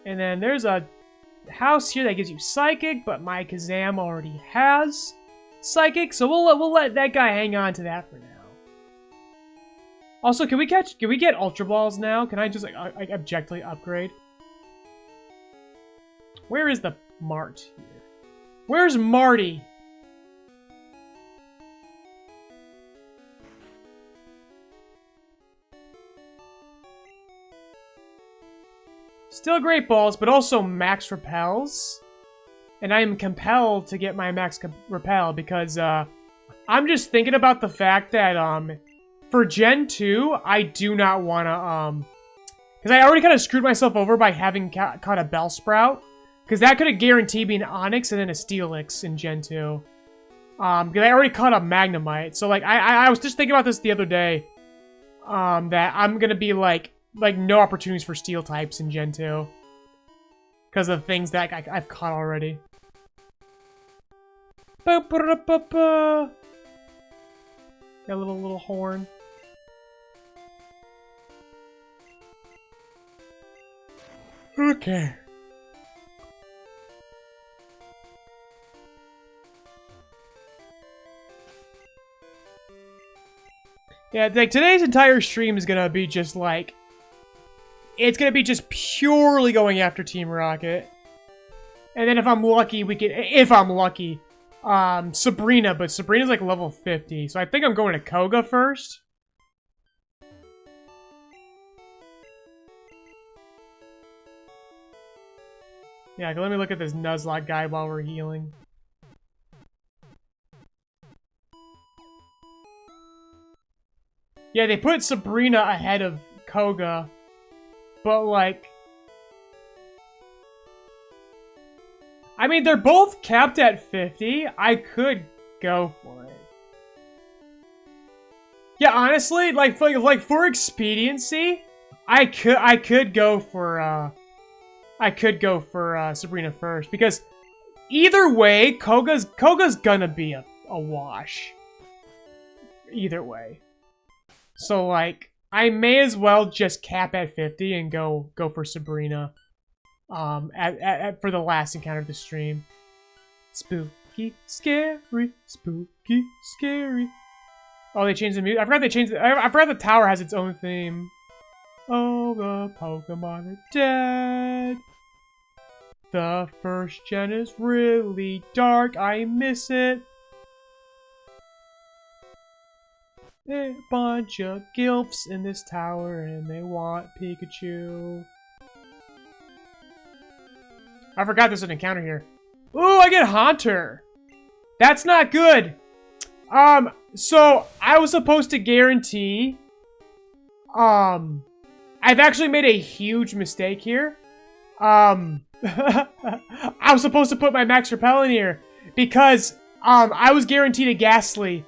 And then there's a house here that gives you Psychic, but my Kazam already has Psychic, so we'll let that guy hang on to that for now. Also, can we get Ultra Balls now? Can I just like objectively upgrade? Where is the Mart here? Where's Marty? Still Great Balls, but also Max Repels. And I am compelled to get my Max Repel because I'm just thinking about the fact that for Gen 2, I do not want to, because I already kind of screwed myself over by having caught a Bellsprout. Because that could have guaranteed me an Onix and then a Steelix in Gen 2. Because I already caught a Magnemite. So, like, I was just thinking about this the other day. That I'm going to be, like, no opportunities for Steel types in Gen 2. Because of the things that I've caught already. Ba-ba-da-ba-ba. Got a little horn. Okay. Yeah, like today's entire stream is gonna be just like, it's gonna be just purely going after Team Rocket. And then if I'm lucky, Sabrina, but Sabrina's like level 50. So I think I'm going to Koga first. Yeah, let me look at this Nuzlocke guy while we're healing. Yeah, they put Sabrina ahead of Koga. But, like... I mean, they're both capped at 50. I could go for it. Yeah, honestly, for expediency, I could go for Sabrina first, because either way, Koga's gonna be a wash. Either way. So like, I may as well just cap at 50 and go for Sabrina. For the last encounter of the stream. Spooky, scary, spooky, scary. Oh, they changed the music. I forgot they changed. I forgot the tower has its own theme. Oh, the Pokemon are dead. The first gen is really dark. I miss it. There's a bunch of gilfs in this tower, and they want Pikachu. I forgot there's an encounter here. Ooh, I get Haunter. That's not good. So I was supposed to guarantee. I've actually made a huge mistake here. I was supposed to put my Max Repel in here because I was guaranteed a Ghastly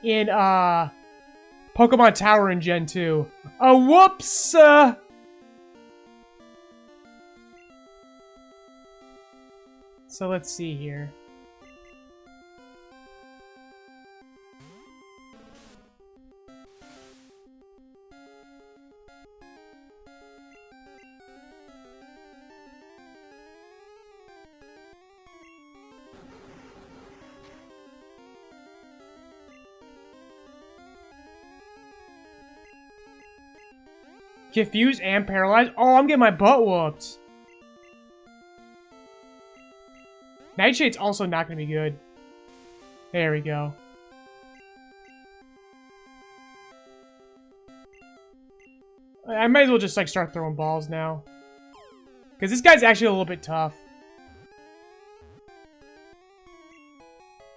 in Pokemon Tower in Gen 2. Whoops. So let's see here. Confused and paralyzed? Oh, I'm getting my butt whooped. Nightshade's also not going to be good. There we go. I might as well just, like, start throwing balls now. Because this guy's actually a little bit tough.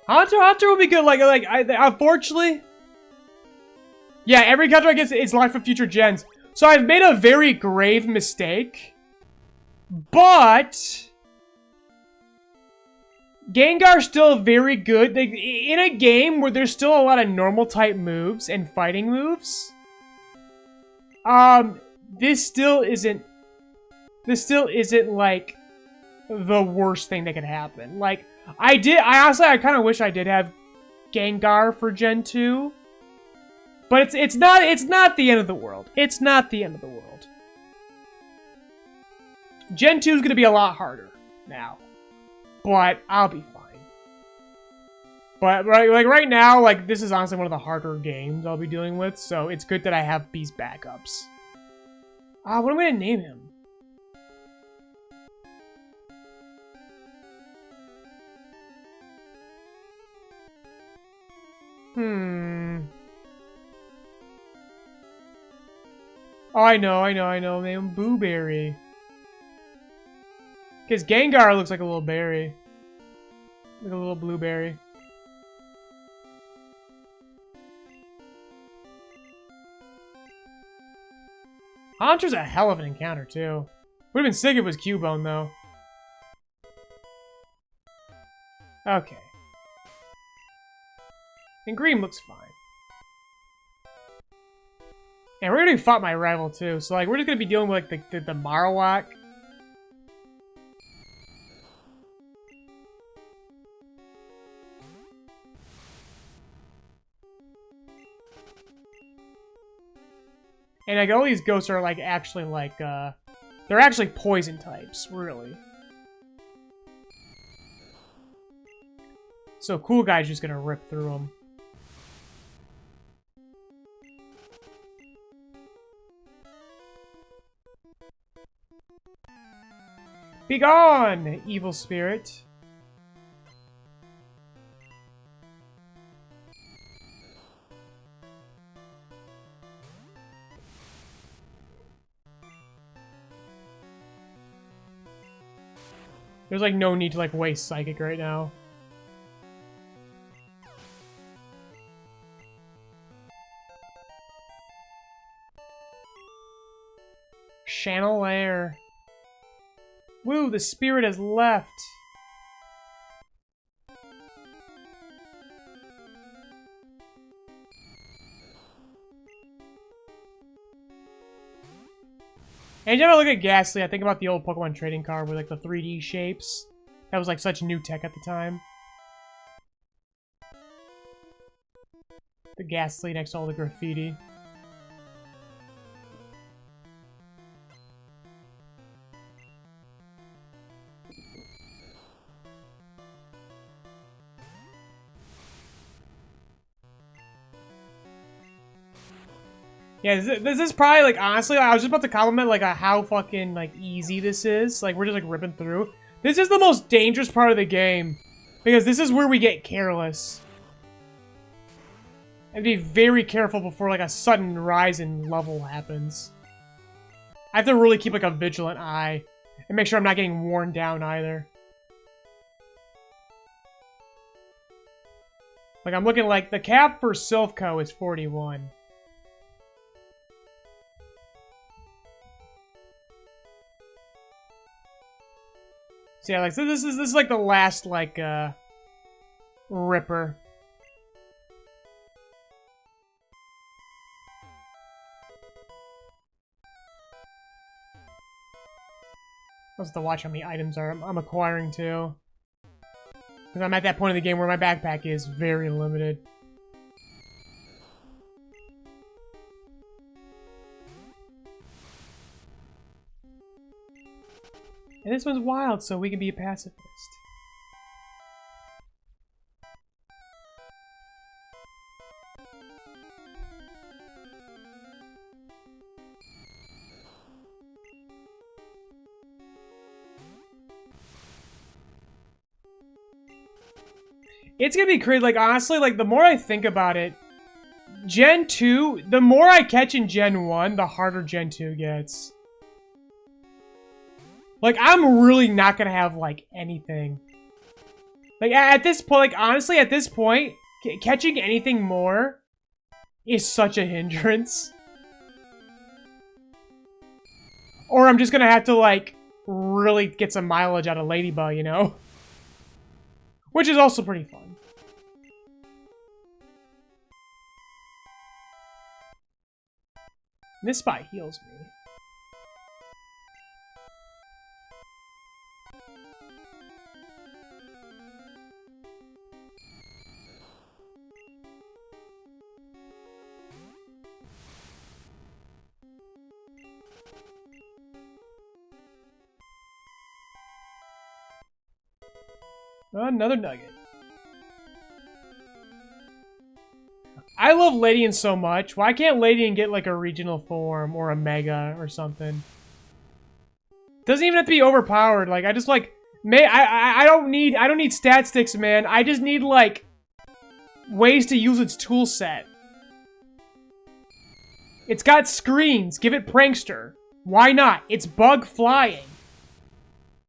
Haunter will be good, unfortunately... Yeah, every counter I get is life for future gens. So I've made a very grave mistake. But... Gengar's still very good. In a game where there's still a lot of normal type moves and fighting moves, this still isn't like the worst thing that could happen. Like, I kind of wish I did have Gengar for Gen 2, but it's not the end of the world. It's not the end of the world. Gen 2 is going to be a lot harder now. But I'll be fine. But right now, this is honestly one of the harder games I'll be dealing with, so it's good that I have these backups. What am I gonna name him? Oh, I know. Name him Booberry. Because Gengar looks like a little berry. Like a little blueberry. Haunter's a hell of an encounter, too. Would have been sick if it was Cubone, though. Okay. And green looks fine. And we're gonna fight my rival, too. So, we're just gonna be dealing with, the Marowak. And all these ghosts are actually they're actually poison types, really. So Cool Guy's just gonna rip through them. Be gone, evil spirit. There's like no need to like waste Psychic right now. Chanelair. Woo, the spirit has left. Anytime I look at Ghastly, I think about the old Pokemon trading card with like the 3D shapes. That was like such new tech at the time. The Ghastly next to all the graffiti. Yeah, this is probably, like, honestly, I was just about to compliment, like, how fucking, like, easy this is. Like, we're just, like, ripping through. This is the most dangerous part of the game. Because this is where we get careless. And be very careful before, like, a sudden rise in level happens. I have to really keep, like, a vigilant eye. And make sure I'm not getting worn down, either. Like, I'm looking, like, the cap for Silphco is 41. So yeah, like, so this is like the last, like, ripper. I'll have to watch how many items I'm acquiring, too. Because I'm at that point in the game where my backpack is very limited. And this one's wild, so we can be a pacifist. It's gonna be crazy, like, honestly, like, the more I think about it, Gen 2, the more I catch in Gen 1, the harder Gen 2 gets. Like, I'm really not gonna have, like, anything. Like, at this point, like, honestly, at this point, catching anything more is such a hindrance. Or I'm just gonna have to, like, really get some mileage out of Ladybug, you know? Which is also pretty fun. This spot heals me. Another nugget. I love Ladian so much. Why can't Ladian get like a regional form or a mega or something? Doesn't even have to be overpowered. Like, I just like I don't need stat sticks, man. I just need like ways to use its tool set. It's got screens. Give it Prankster. Why not? It's bug flying.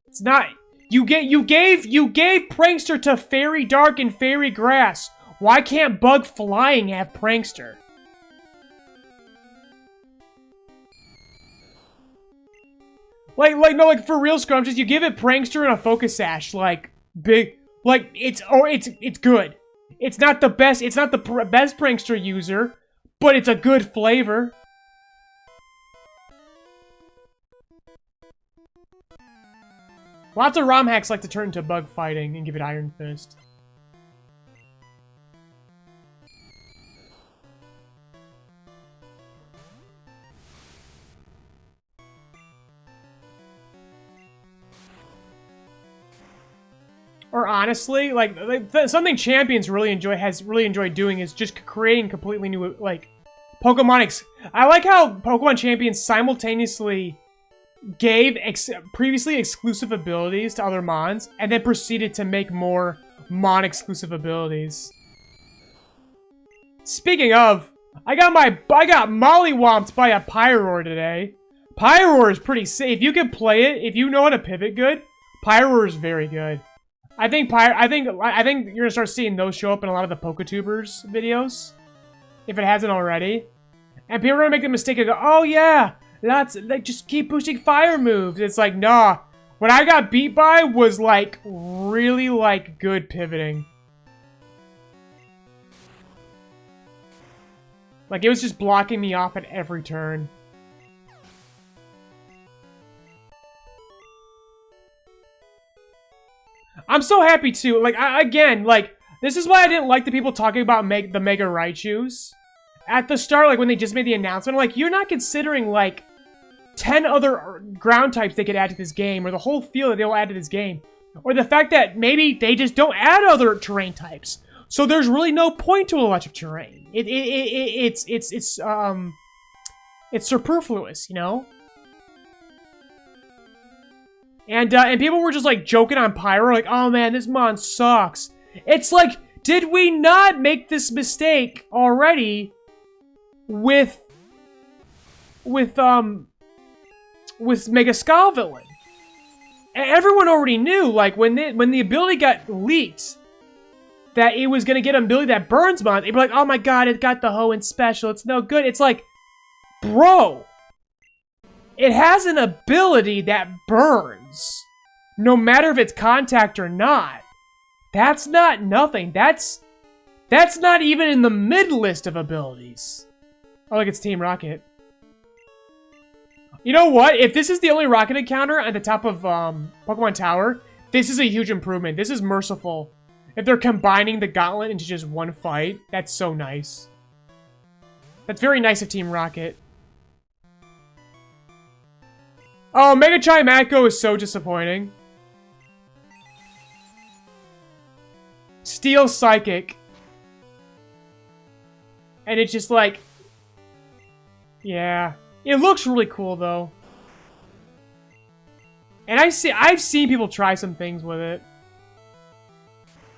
It's not. You gave Prankster to Fairy Dark and Fairy Grass. Why can't Bug Flying have Prankster? Like for real, Scrumptious, you give it Prankster and a Focus Sash, like big, like it's good. It's not the best Prankster user, but it's a good flavor. Lots of ROM hacks like to turn into bug fighting and give it Iron Fist. Or honestly, like something Champions has really enjoyed doing is just creating completely new, like, Pokemon. I like how Pokemon Champions simultaneously gave previously exclusive abilities to other Mons, and then proceeded to make more Mon-exclusive abilities. Speaking of, I got mollywomped by a Pyroar today. Pyroar is pretty safe. You can play it, if you know how to pivot good, Pyro is very good. I think you're gonna start seeing those show up in a lot of the PokeTubers videos, if it hasn't already. And people are gonna make the mistake of go, oh yeah, just keep pushing fire moves. It's like, nah. What I got beat by was like really like good pivoting. Like it was just blocking me off at every turn. I'm so happy too. Like, again, like, this is why I didn't like the people talking about the Mega Raichus. At the start, like, when they just made the announcement, like, you're not considering, like, 10 other ground types they could add to this game, or the whole field that they'll add to this game. Or the fact that maybe they just don't add other terrain types. So there's really no point to electric terrain. It's superfluous, you know? And people were just, like, joking on Pyro, like, oh, man, this mon sucks. It's like, did we not make this mistake already with Mega Skullvillain? And everyone already knew, like, when the ability got leaked, that it was going to get an ability that burns mon, they'd be like, oh, my God, it got the Hoenn special. It's no good. It's like, bro... It has an ability that burns, no matter if it's contact or not. That's not nothing. That's not even in the mid list of abilities. Oh, look, it's Team Rocket. You know what? If this is the only Rocket encounter at the top of Pokemon Tower, this is a huge improvement. This is merciful. If they're combining the Gauntlet into just one fight, that's so nice. That's very nice of Team Rocket. Oh, Mega Chimatko is so disappointing. Steel Psychic. And it's just like... Yeah. It looks really cool, though. And I've seen people try some things with it.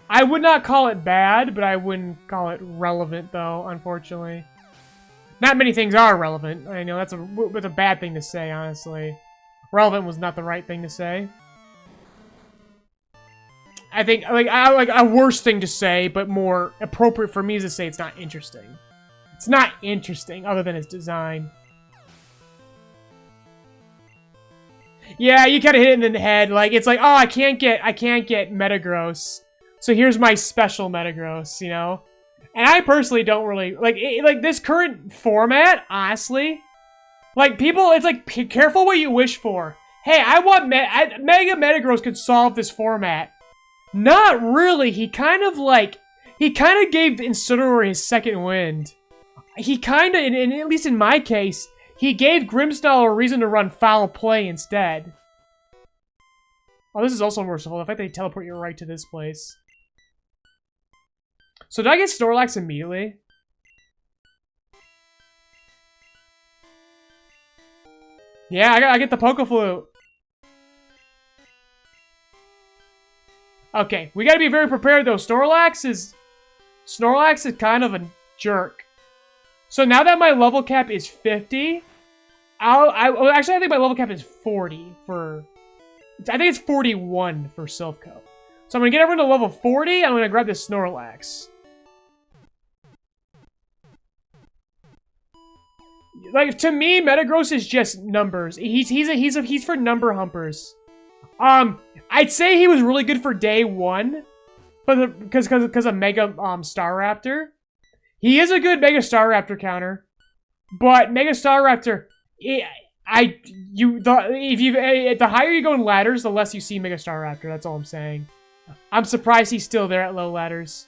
I would not call it bad, but I wouldn't call it relevant, though, unfortunately. Not many things are relevant. I know that's a bad thing to say, honestly. Relevant was not the right thing to say. I think, like a worse thing to say, but more appropriate for me is to say it's not interesting. It's not interesting, other than its design. Yeah, you kind of hit it in the head. Like, it's like, oh, I can't get Metagross. So here's my special Metagross, you know? And I personally don't really... Like this current format, honestly... Like, people, it's like, careful what you wish for. Hey, I want Mega Metagross could solve this format. Not really. He kind of gave Incineroar his second wind. He kind of, at least in my case, he gave Grimmsnarl a reason to run Foul Play instead. Oh, this is also merciful. The fact they teleport you right to this place. So did I get Snorlax immediately? Yeah, I get the Pokeflute. Okay, we gotta be very prepared though. Snorlax is kind of a jerk. So now that my level cap is 50, actually I think my level cap is 40 for... I think it's 41 for Silphco. So I'm gonna get everyone to level 40, I'm gonna grab this Snorlax. Like, to me, Metagross is just numbers. He's for number humpers. I'd say he was really good for day 1, but because of Mega Staraptor. He is a good Mega Staraptor counter, but Mega Staraptor, the higher you go in ladders, the less you see Mega Staraptor. That's all I'm saying. I'm surprised he's still there at low ladders.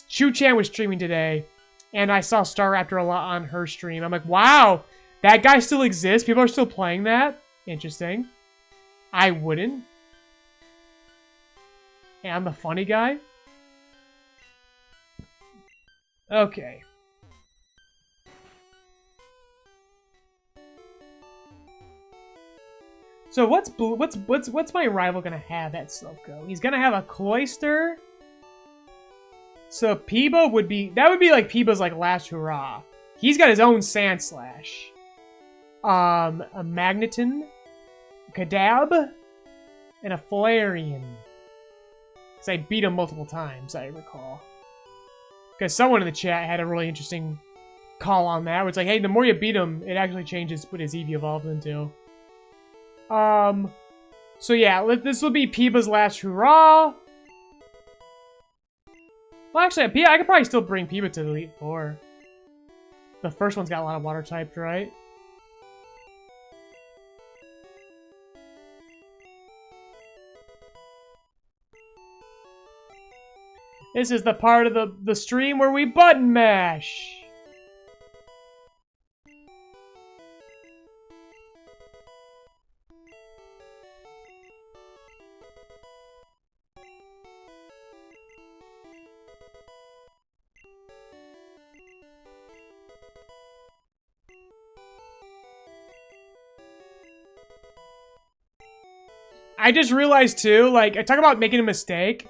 Chu-Chan was streaming today, and I saw Staraptor a lot on her stream. I'm like, wow, that guy still exists? People are still playing that? Interesting. I wouldn't. And I'm the funny guy? Okay. So what's my rival gonna have at Silphco? He's gonna have a Cloyster. So Peebo would be like Peebo's like last hurrah. He's got his own Sandslash. A Magneton, Kadab, and a Flareon. Because I beat him multiple times, I recall. Because someone in the chat had a really interesting call on that. Where it's like, hey, the more you beat him, it actually changes what his EV evolves into. So yeah, this will be Peeba's last hurrah. Well, actually, I could probably still bring Peeba to the Elite Four. The first one's got a lot of water typed, right? This is the part of the stream where we button mash. I just realized too, like, I talk about making a mistake.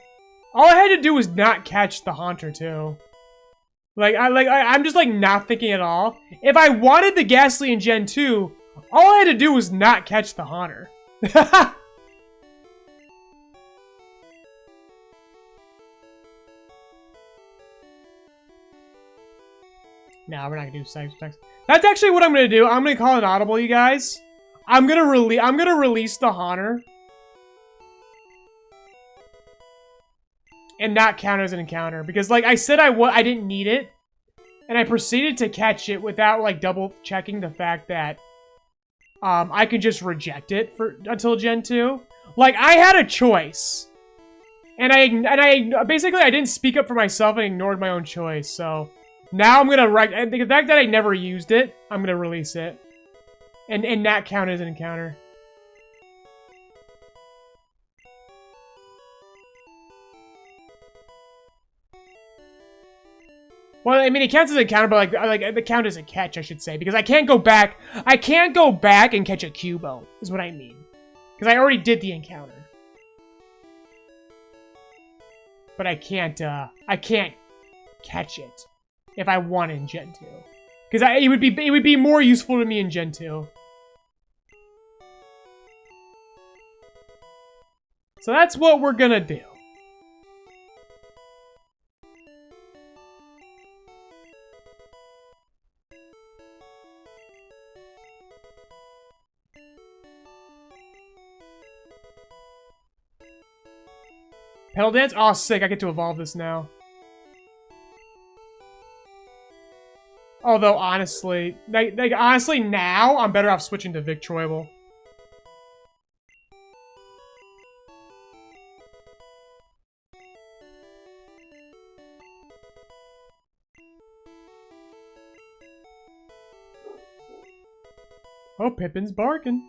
All I had to do was not catch the Haunter too. I'm just like not thinking at all. If I wanted the Ghastly in Gen 2, all I had to do was not catch the Haunter. No, we're not gonna do sex attacks. That's actually what I'm gonna do. I'm gonna call an audible, you guys. I'm gonna release the Haunter. And not count as an encounter. Because, like I said, I didn't need it. And I proceeded to catch it without, like, double checking the fact that I could just reject it until Gen 2. Like, I had a choice. And I basically, I didn't speak up for myself and ignored my own choice. So, now I'm gonna, the fact that I never used it, I'm gonna release it. And not count as an encounter. Well, I mean, it counts as a counter, but like the count as a catch, I should say, because I can't go back. I can't go back and catch a Cubo, is what I mean, because I already did the encounter. But I can't catch it if I want in Gen 2, because it would be more useful to me in Gen 2. So that's what we're gonna do. Pedal Dance? Oh, sick. I get to evolve this now. Although, honestly, honestly, now, I'm better off switching to Victroyable. Oh, Pippin's barking.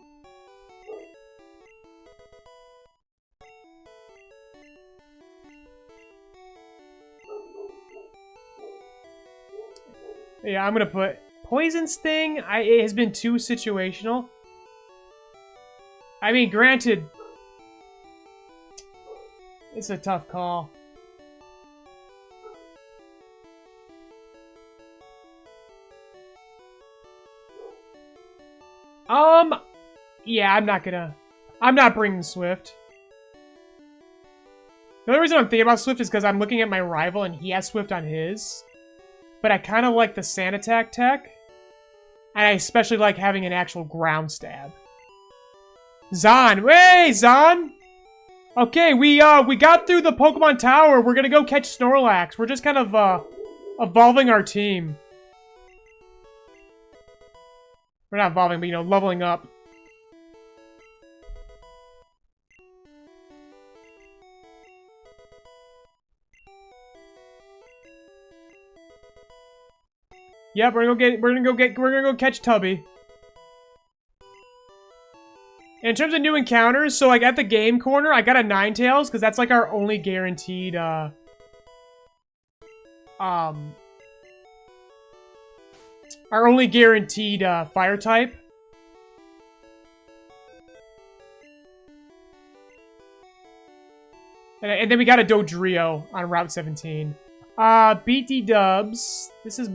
Yeah, I'm gonna put Poison Sting. It has been too situational. I mean, granted, it's a tough call. Yeah, I'm not bringing Swift. The only reason I'm thinking about Swift is because I'm looking at my rival and he has Swift on his. But I kind of like the Sand Attack tech. And I especially like having an actual ground stab. Zon! Hey, Zon! Okay, we got through the Pokemon Tower. We're gonna go catch Snorlax. We're just kind of, evolving our team. We're not evolving, but, you know, leveling up. Yep, we're gonna go catch Tubby. In terms of new encounters, so like at the game corner, I got a Ninetales because that's like our only guaranteed fire type. And then we got a Dodrio on Route 17. BT Dubs. This is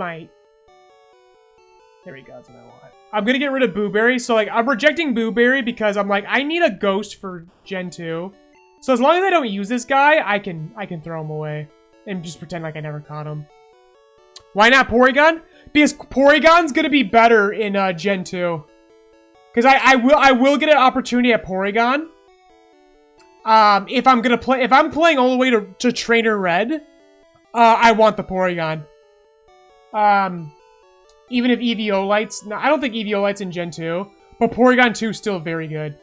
There we go, that's what I want. I'm gonna get rid of Boo Berry, so like, I'm rejecting Boo Berry because I'm like, I need a ghost for Gen 2. So as long as I don't use this guy, I can throw him away. And just pretend like I never caught him. Why not Porygon? Because Porygon's gonna be better in Gen 2. Because I will get an opportunity at Porygon. If I'm playing all the way to Trainer Red, I want the Porygon. Even if Eviolite's... No, I don't think Eviolite's in Gen 2. But Porygon 2 is still very good.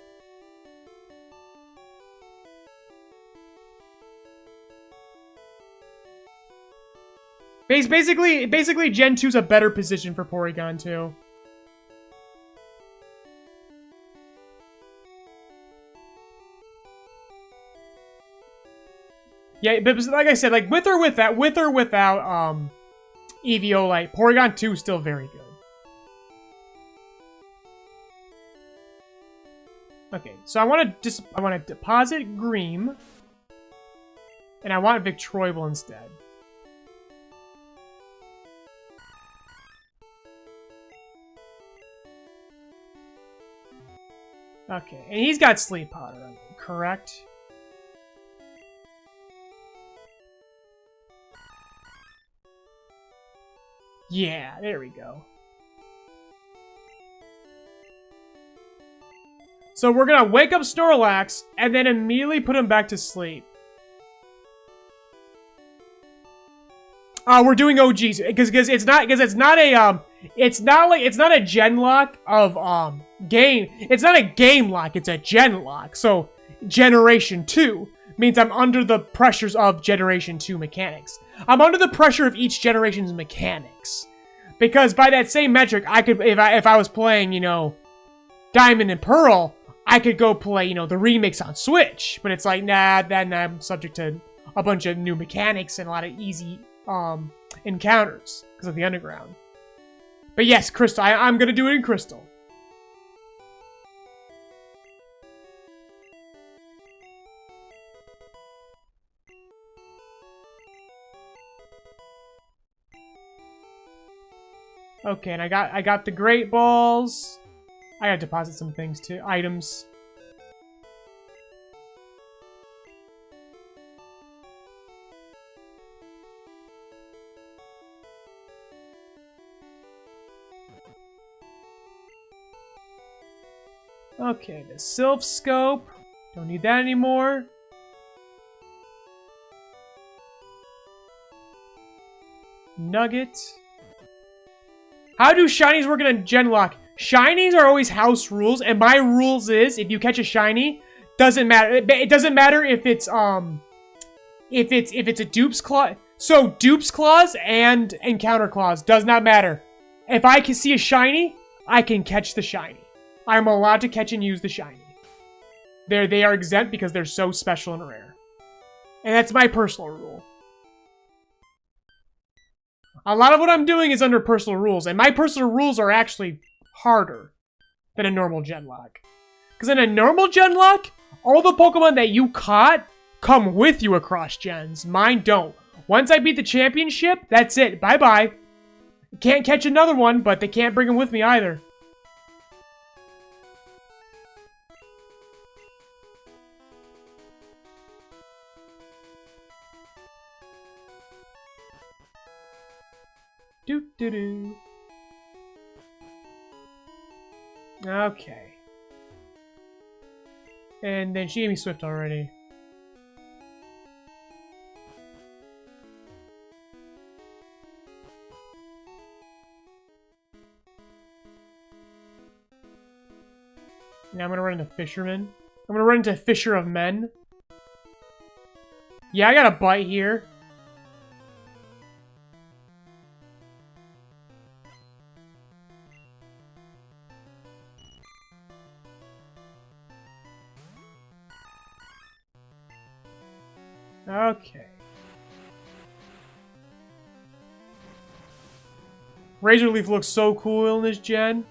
Basically, Gen 2's a better position for Porygon 2. Yeah, but like I said, like with or without Eviolite, Porygon 2 is still very good. Okay, so I want to deposit Greem, and I want Victroible instead. Okay, and he's got Sleep Powder, correct? Yeah, there we go. So we're gonna wake up Snorlax and then immediately put him back to sleep. We're doing OGs because it's not a gen lock of game. It's not a game lock. It's a gen lock. So Generation 2 means I'm under the pressures of Generation 2 mechanics. I'm under the pressure of each generation's mechanics. Because by that same metric, I could, if I was playing, you know, Diamond and Pearl, I could go play, you know, the remix on Switch. But it's like, nah, then I'm subject to a bunch of new mechanics and a lot of easy encounters because of the underground. But yes, Crystal, I'm gonna do it in Crystal. Okay, and I got the Great Balls. I gotta deposit some things too, items. Okay, the Sylph Scope. Don't need that anymore. Nugget. How do shinies work in a gen lock? Shinies are always house rules, and my rules is if you catch a shiny, doesn't matter. It doesn't matter if it's a Dupe's Claw. So Dupe's Claws and Encounter Claws does not matter. If I can see a shiny, I can catch the shiny. I'm allowed to catch and use the shiny. They are exempt because they're so special and rare. And that's my personal rule. A lot of what I'm doing is under personal rules, and my personal rules are actually harder than a normal genlock. Because in a normal genlock, all the Pokemon that you caught come with you across gens. Mine don't. Once I beat the championship, that's it. Bye-bye. Can't catch another one, but they can't bring them with me either. Do-do-do. Okay. And then she gave me Swift already. Now I'm gonna run into Fisherman. I'm gonna run into Fisher of Men. Yeah, I got a bite here. Okay. Razor Leaf looks so cool in this gen.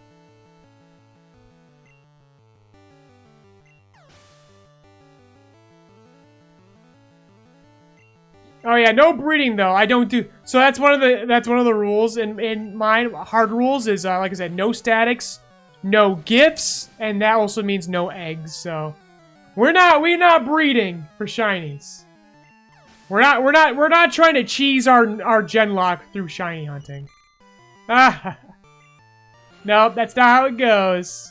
Oh yeah, no breeding though. I don't do... So that's one of the rules in mine. Hard rules is like I said, no statics, no gifts, and that also means no eggs. So we're not breeding for shinies. We're not trying to cheese our gen lock through shiny hunting. Ah, nope, that's not how it goes.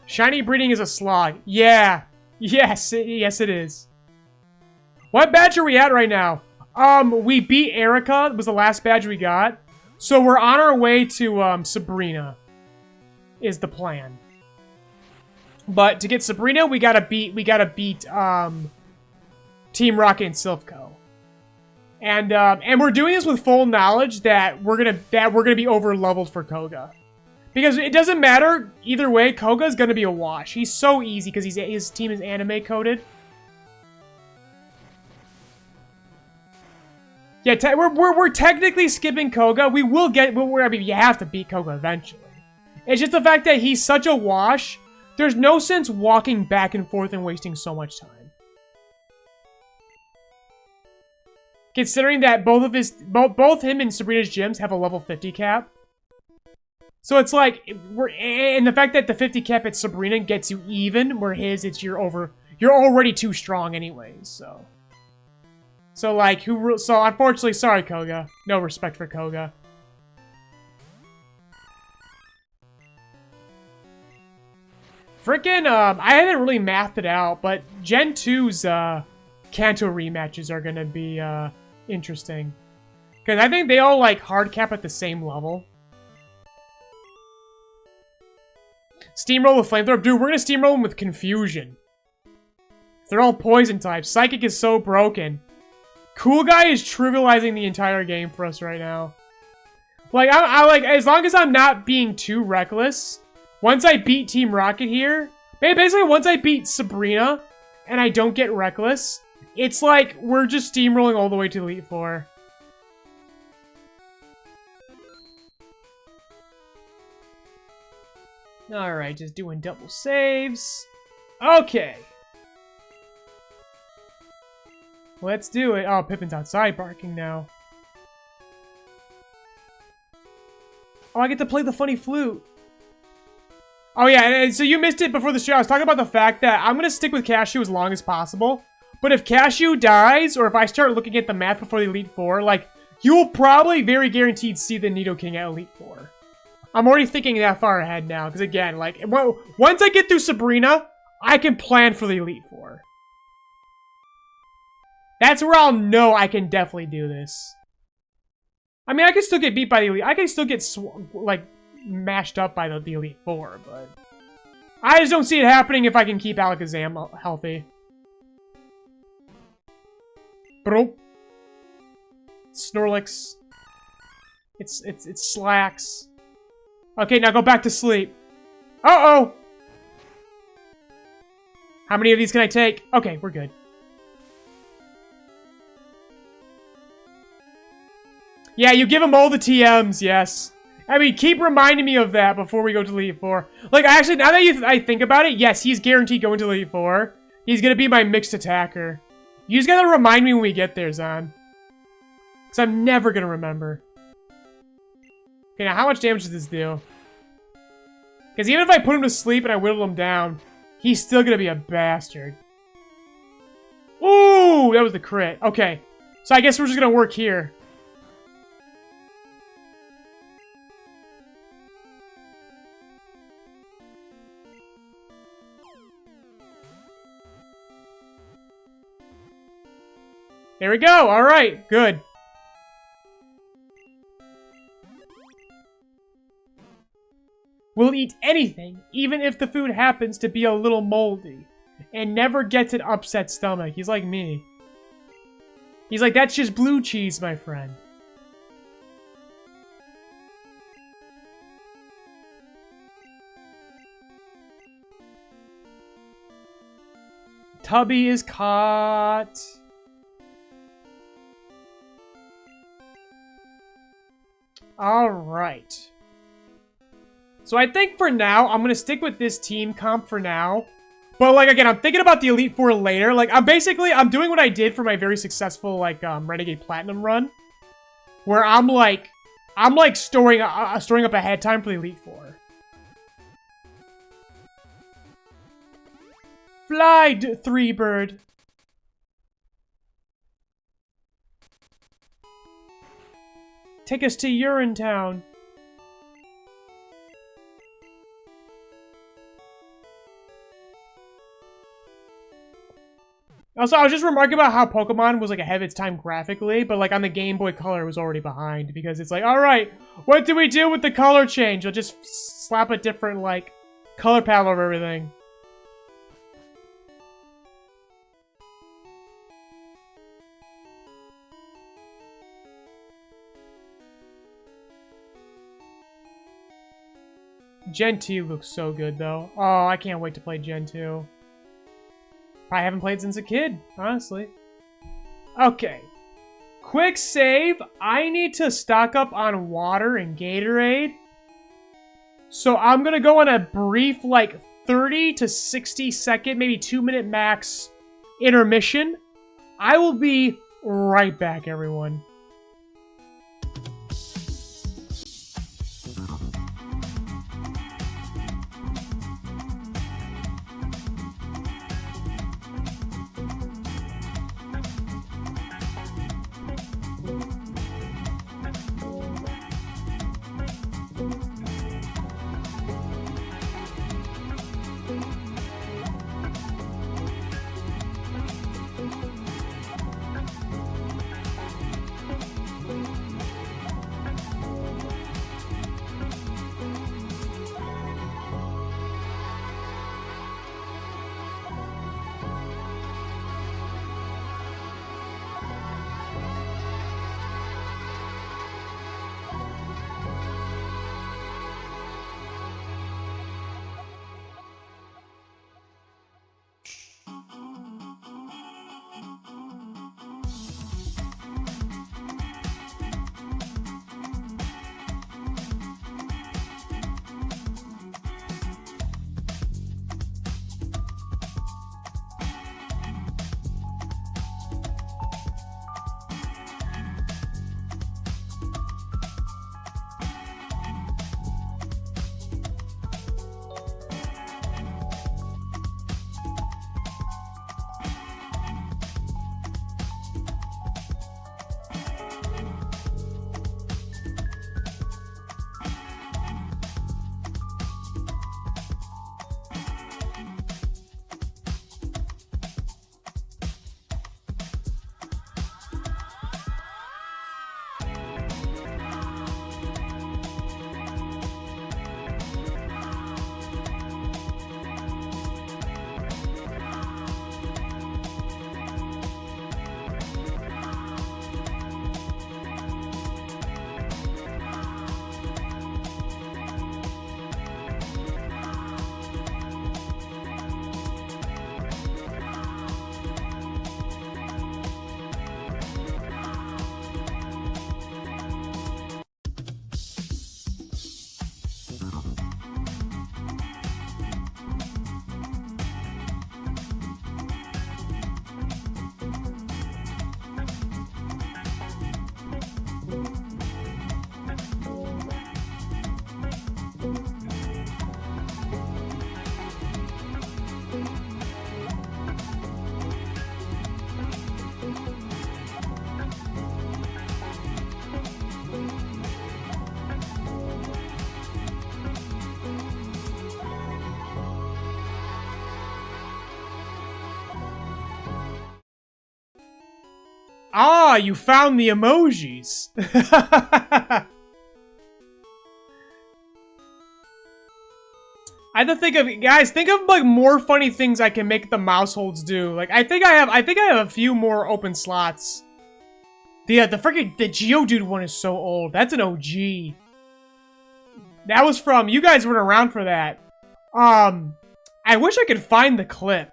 Shiny breeding is a slog. Yeah. Yes, yes it is. What badge are we at right now? We beat Erica. It was the last badge we got. So we're on our way to, Sabrina. Is the plan. But to get Sabrina, we gotta beat, Team Rocket and Silphco. And we're doing this with full knowledge that we're gonna be over leveled for Koga. Because it doesn't matter either way, Koga's gonna be a wash. He's so easy because his team is anime coded. Yeah, we're technically skipping Koga. We will get. I mean, you have to beat Koga eventually. It's just the fact that he's such a wash. There's no sense walking back and forth and wasting so much time. Considering that both him and Sabrina's gyms have a level 50 cap. So it's like, and the fact that the 50 cap at Sabrina gets you even, where his, you're already too strong anyways, so. So like, so unfortunately, sorry Koga. No respect for Koga. Frickin', I haven't really mathed it out, but Gen 2's, Kanto rematches are gonna be, interesting. Because I think they all, like, hard cap at the same level. Steamroll with Flamethrower. Dude, we're gonna steamroll them with Confusion. They're all poison types. Psychic is so broken. Cool Guy is trivializing the entire game for us right now. Like, I like, as long as I'm not being too reckless, once I beat Team Rocket here, basically once I beat Sabrina, and I don't get reckless, it's like, we're just steamrolling all the way to Elite Four. Alright, just doing double saves. Okay. Let's do it. Oh, Pippin's outside barking now. Oh, I get to play the funny flute. Oh yeah, so you missed it before the show. I was talking about the fact that I'm going to stick with Cashew as long as possible. But if Cashew dies, or if I start looking at the math before the Elite Four, like, you will probably very guaranteed see the Nidoking at Elite Four. I'm already thinking that far ahead now, because again, like, once I get through Sabrina, I can plan for the Elite Four. That's where I'll know I can definitely do this. I mean, I can still get beat by the Elite. I can still get, like, mashed up by the Elite Four, but I just don't see it happening if I can keep Alakazam healthy. Bro. Snorlax. It's Slacks. Okay, now go back to sleep. Uh-oh! How many of these can I take? Okay, we're good. Yeah, you give him all the TMs, yes. I mean, keep reminding me of that before we go to Elite Four. Like, actually, now that I think about it, yes, he's guaranteed going to Elite Four. He's gonna be my mixed attacker. You just gotta remind me when we get there, Zan. Because I'm never gonna remember. Okay, now how much damage does this do? Because even if I put him to sleep and I whittle him down, he's still gonna be a bastard. Ooh, that was the crit. Okay, so I guess we're just gonna work here. There we go. All right, good. We'll eat anything, even if the food happens to be a little moldy, and never gets an upset stomach. He's like me. He's like, that's just blue cheese, my friend. Tubby is caught. Alright. So I think for now, I'm gonna stick with this team comp for now. But, like, again, I'm thinking about the Elite Four later. Like, I'm doing what I did for my very successful, like, Renegade Platinum run. Where I'm storing up ahead time for the Elite Four. Fly, 3-bird. Take us to Urinetown. Also, I was just remarking about how Pokemon was, like, ahead of its time graphically, but, like, on the Game Boy Color, it was already behind, because it's like, alright, what do we do with the color change? I'll just slap a different, like, color palette over everything. Gen 2 looks so good, though. Oh, I can't wait to play Gen 2. I haven't played since a kid, honestly. Okay. Quick save. I need to stock up on water and Gatorade. So I'm gonna go on a brief, like, 30 to 60 second, maybe 2-minute max intermission. I will be right back, everyone. Ah, you found the emojis. I have to think of, guys, think of like more funny things I can make the mouse holds do. Like I think I have a few more open slots. The Geodude one is so old. That's an OG. That was from, you guys weren't around for that. I wish I could find the clip.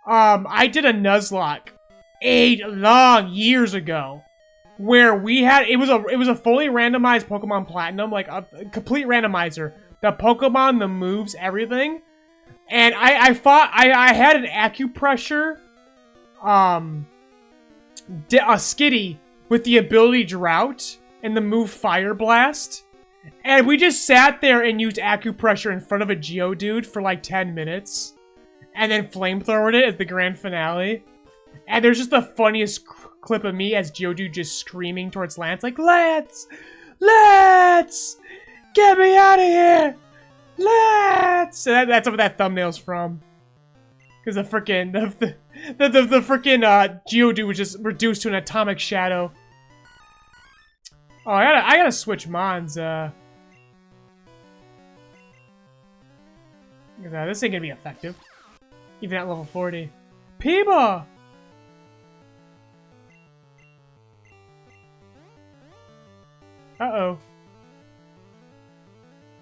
I did a nuzlocke long years ago, where we had it was a fully randomized Pokemon Platinum, like a complete randomizer. The Pokemon, the moves, everything. And I had an acupressure, a Skitty with the ability Drought and the move Fire Blast. And we just sat there and used acupressure in front of a Geodude for like 10 minutes. And then flamethrowered it at the grand finale. And there's just the funniest clip of me as Geodude just screaming towards Lance, like, Lance! Lance! Get me out of here! Lance! So that's what that thumbnail's from. Because the frickin' the frickin' Geodude was just reduced to an atomic shadow. Oh, I gotta switch Mons. This ain't gonna be effective. Even at level 40. Peeba! Uh-oh.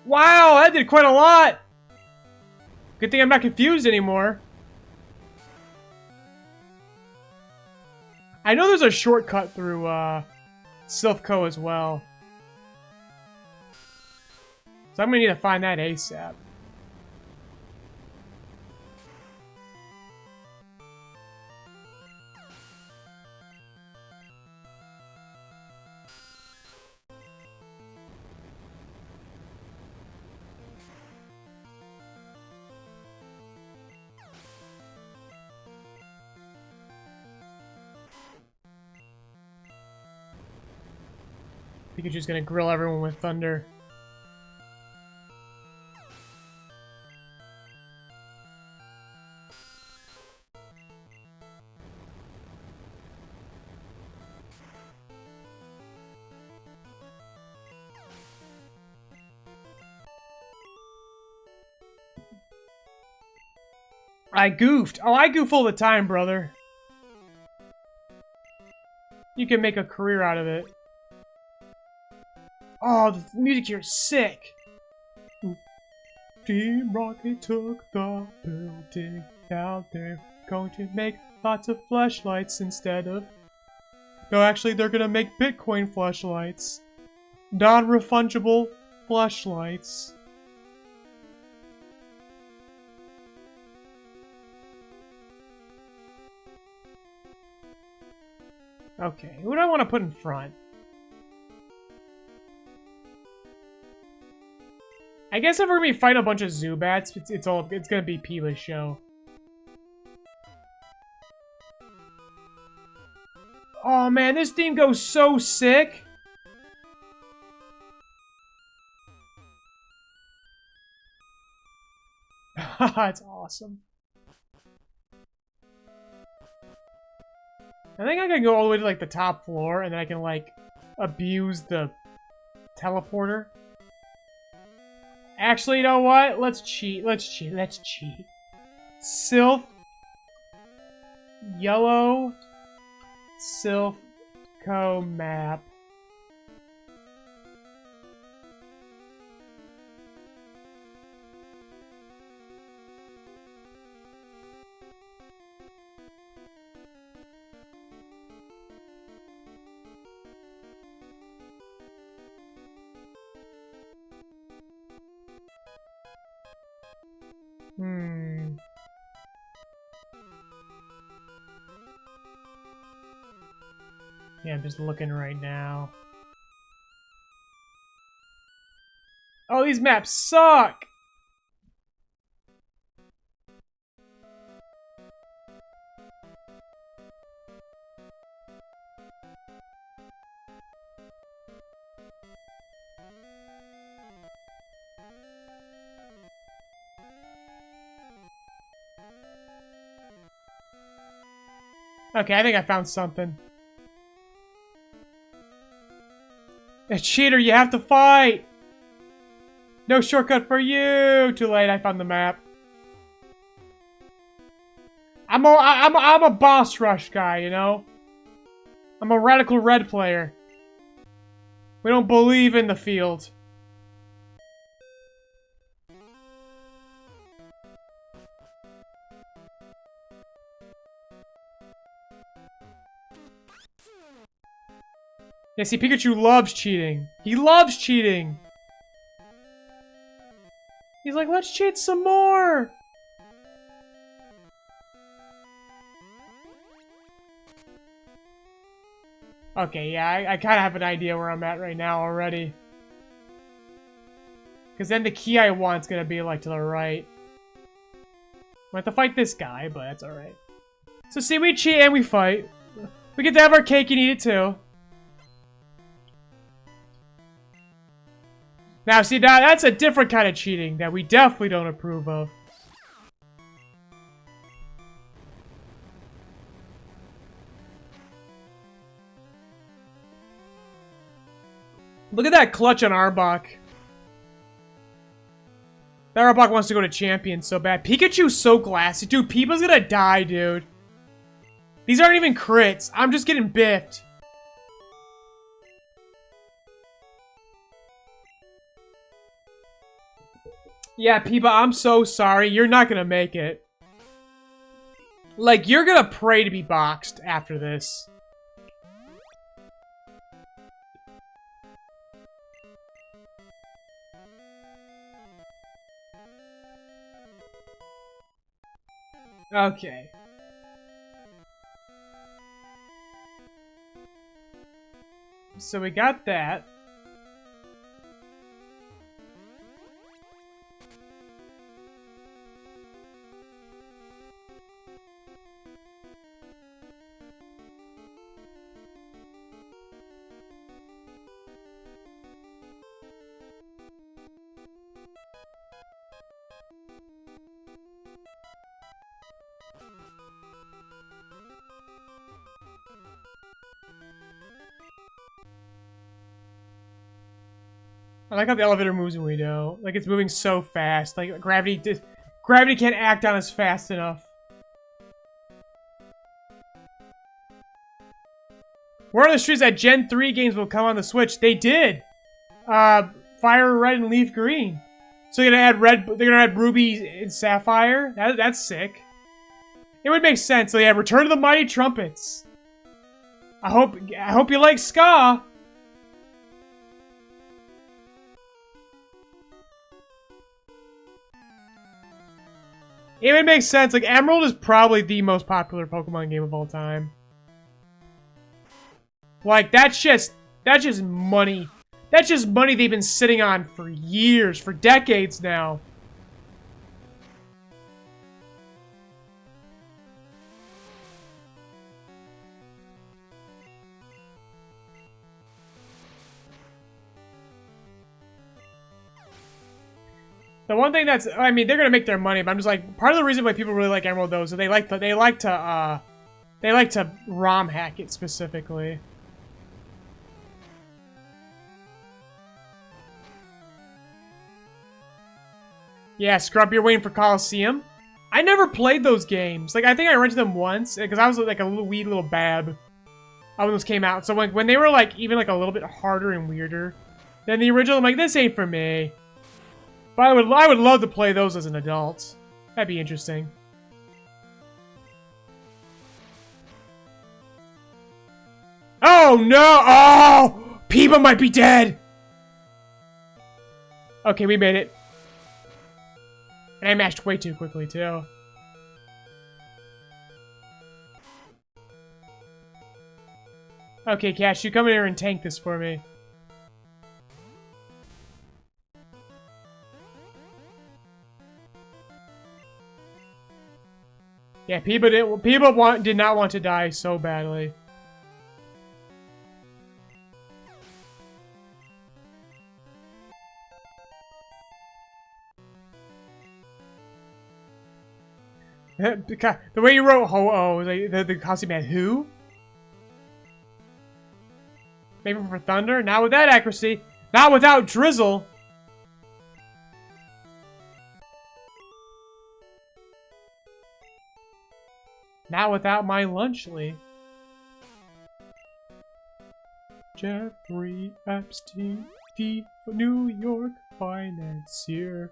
Wow, that did quite a lot! Good thing I'm not confused anymore. I know there's a shortcut through, Silphco as well. So I'm gonna need to find that ASAP. Pikachu's gonna grill everyone with thunder. I goofed. Oh, I goof all the time, brother. You can make a career out of it. Oh, the music here is sick. Team Rocket took the building down. They're going to make lots of flashlights instead of... No, actually, they're gonna make Bitcoin flashlights. Non-refundable flashlights. Okay, who do I want to put in front? I guess if we're gonna be fighting a bunch of Zubats, it's gonna be Peeba's show. Oh man, this theme goes so sick. It's awesome. I think I can go all the way to like the top floor and then I can like abuse the teleporter. Actually, you know what? Let's cheat. Let's cheat. Let's cheat. Silph. Yellow. Silphco map. Yeah, I'm just looking right now. Oh, these maps suck! Okay, I think I found something. A cheater, you have to fight! No shortcut for you! Too late, I found the map. I'm a boss rush guy, you know? I'm a radical red player. We don't believe in the field. Yeah, see, Pikachu loves cheating. He loves cheating. He's like, let's cheat some more. Okay, yeah, I kind of have an idea where I'm at right now already. Because then the key I want's gonna be, like, to the right. I have to fight this guy, but that's alright. So see, we cheat and we fight. We get to have our cake and eat it too. Now, see, now that's a different kind of cheating that we definitely don't approve of. Look at that clutch on Arbok. That Arbok wants to go to champion so bad. Pikachu's so glassy. Dude, Peepa's gonna die, dude. These aren't even crits. I'm just getting biffed. Yeah, Peepa, I'm so sorry. You're not gonna make it. Like, you're gonna pray to be boxed after this. Okay. So we got that. I like how the elevator moves when we do. Like, it's moving so fast. Like, gravity can't act on us fast enough. Word on the streets that Gen 3 games will come on the Switch. They did. Fire Red and Leaf Green. So they're gonna add Ruby and Sapphire. That's sick. It would make sense. So yeah, Return of the Mighty Trumpets. I hope you like ska. It would make sense. Like, Emerald is probably the most popular Pokemon game of all time. Like, that's just money. That's just money they've been sitting on for years, for decades now. The one thing that's, I mean, they're gonna make their money, but I'm just like, part of the reason why people really like Emerald though is that they like to ROM hack it specifically. Yeah, Scrub, you're waiting for Coliseum. I never played those games. Like, I think I rented them once because I was like a little wee little bab when those came out. So when they were like even like a little bit harder and weirder than the original, I'm like, this ain't for me. But I would love to play those as an adult. That'd be interesting. Oh no! Oh! Peepa might be dead! Okay, we made it. And I mashed way too quickly, too. Okay, Cash, you come in here and tank this for me. Yeah, Peepa did not want to die so badly. The way you wrote Ho-Oh, the costume had who? Maybe for Thunder? Not with that accuracy. Not without Drizzle. Not without my Lunchly. Jeffrey Epstein, the New York financier,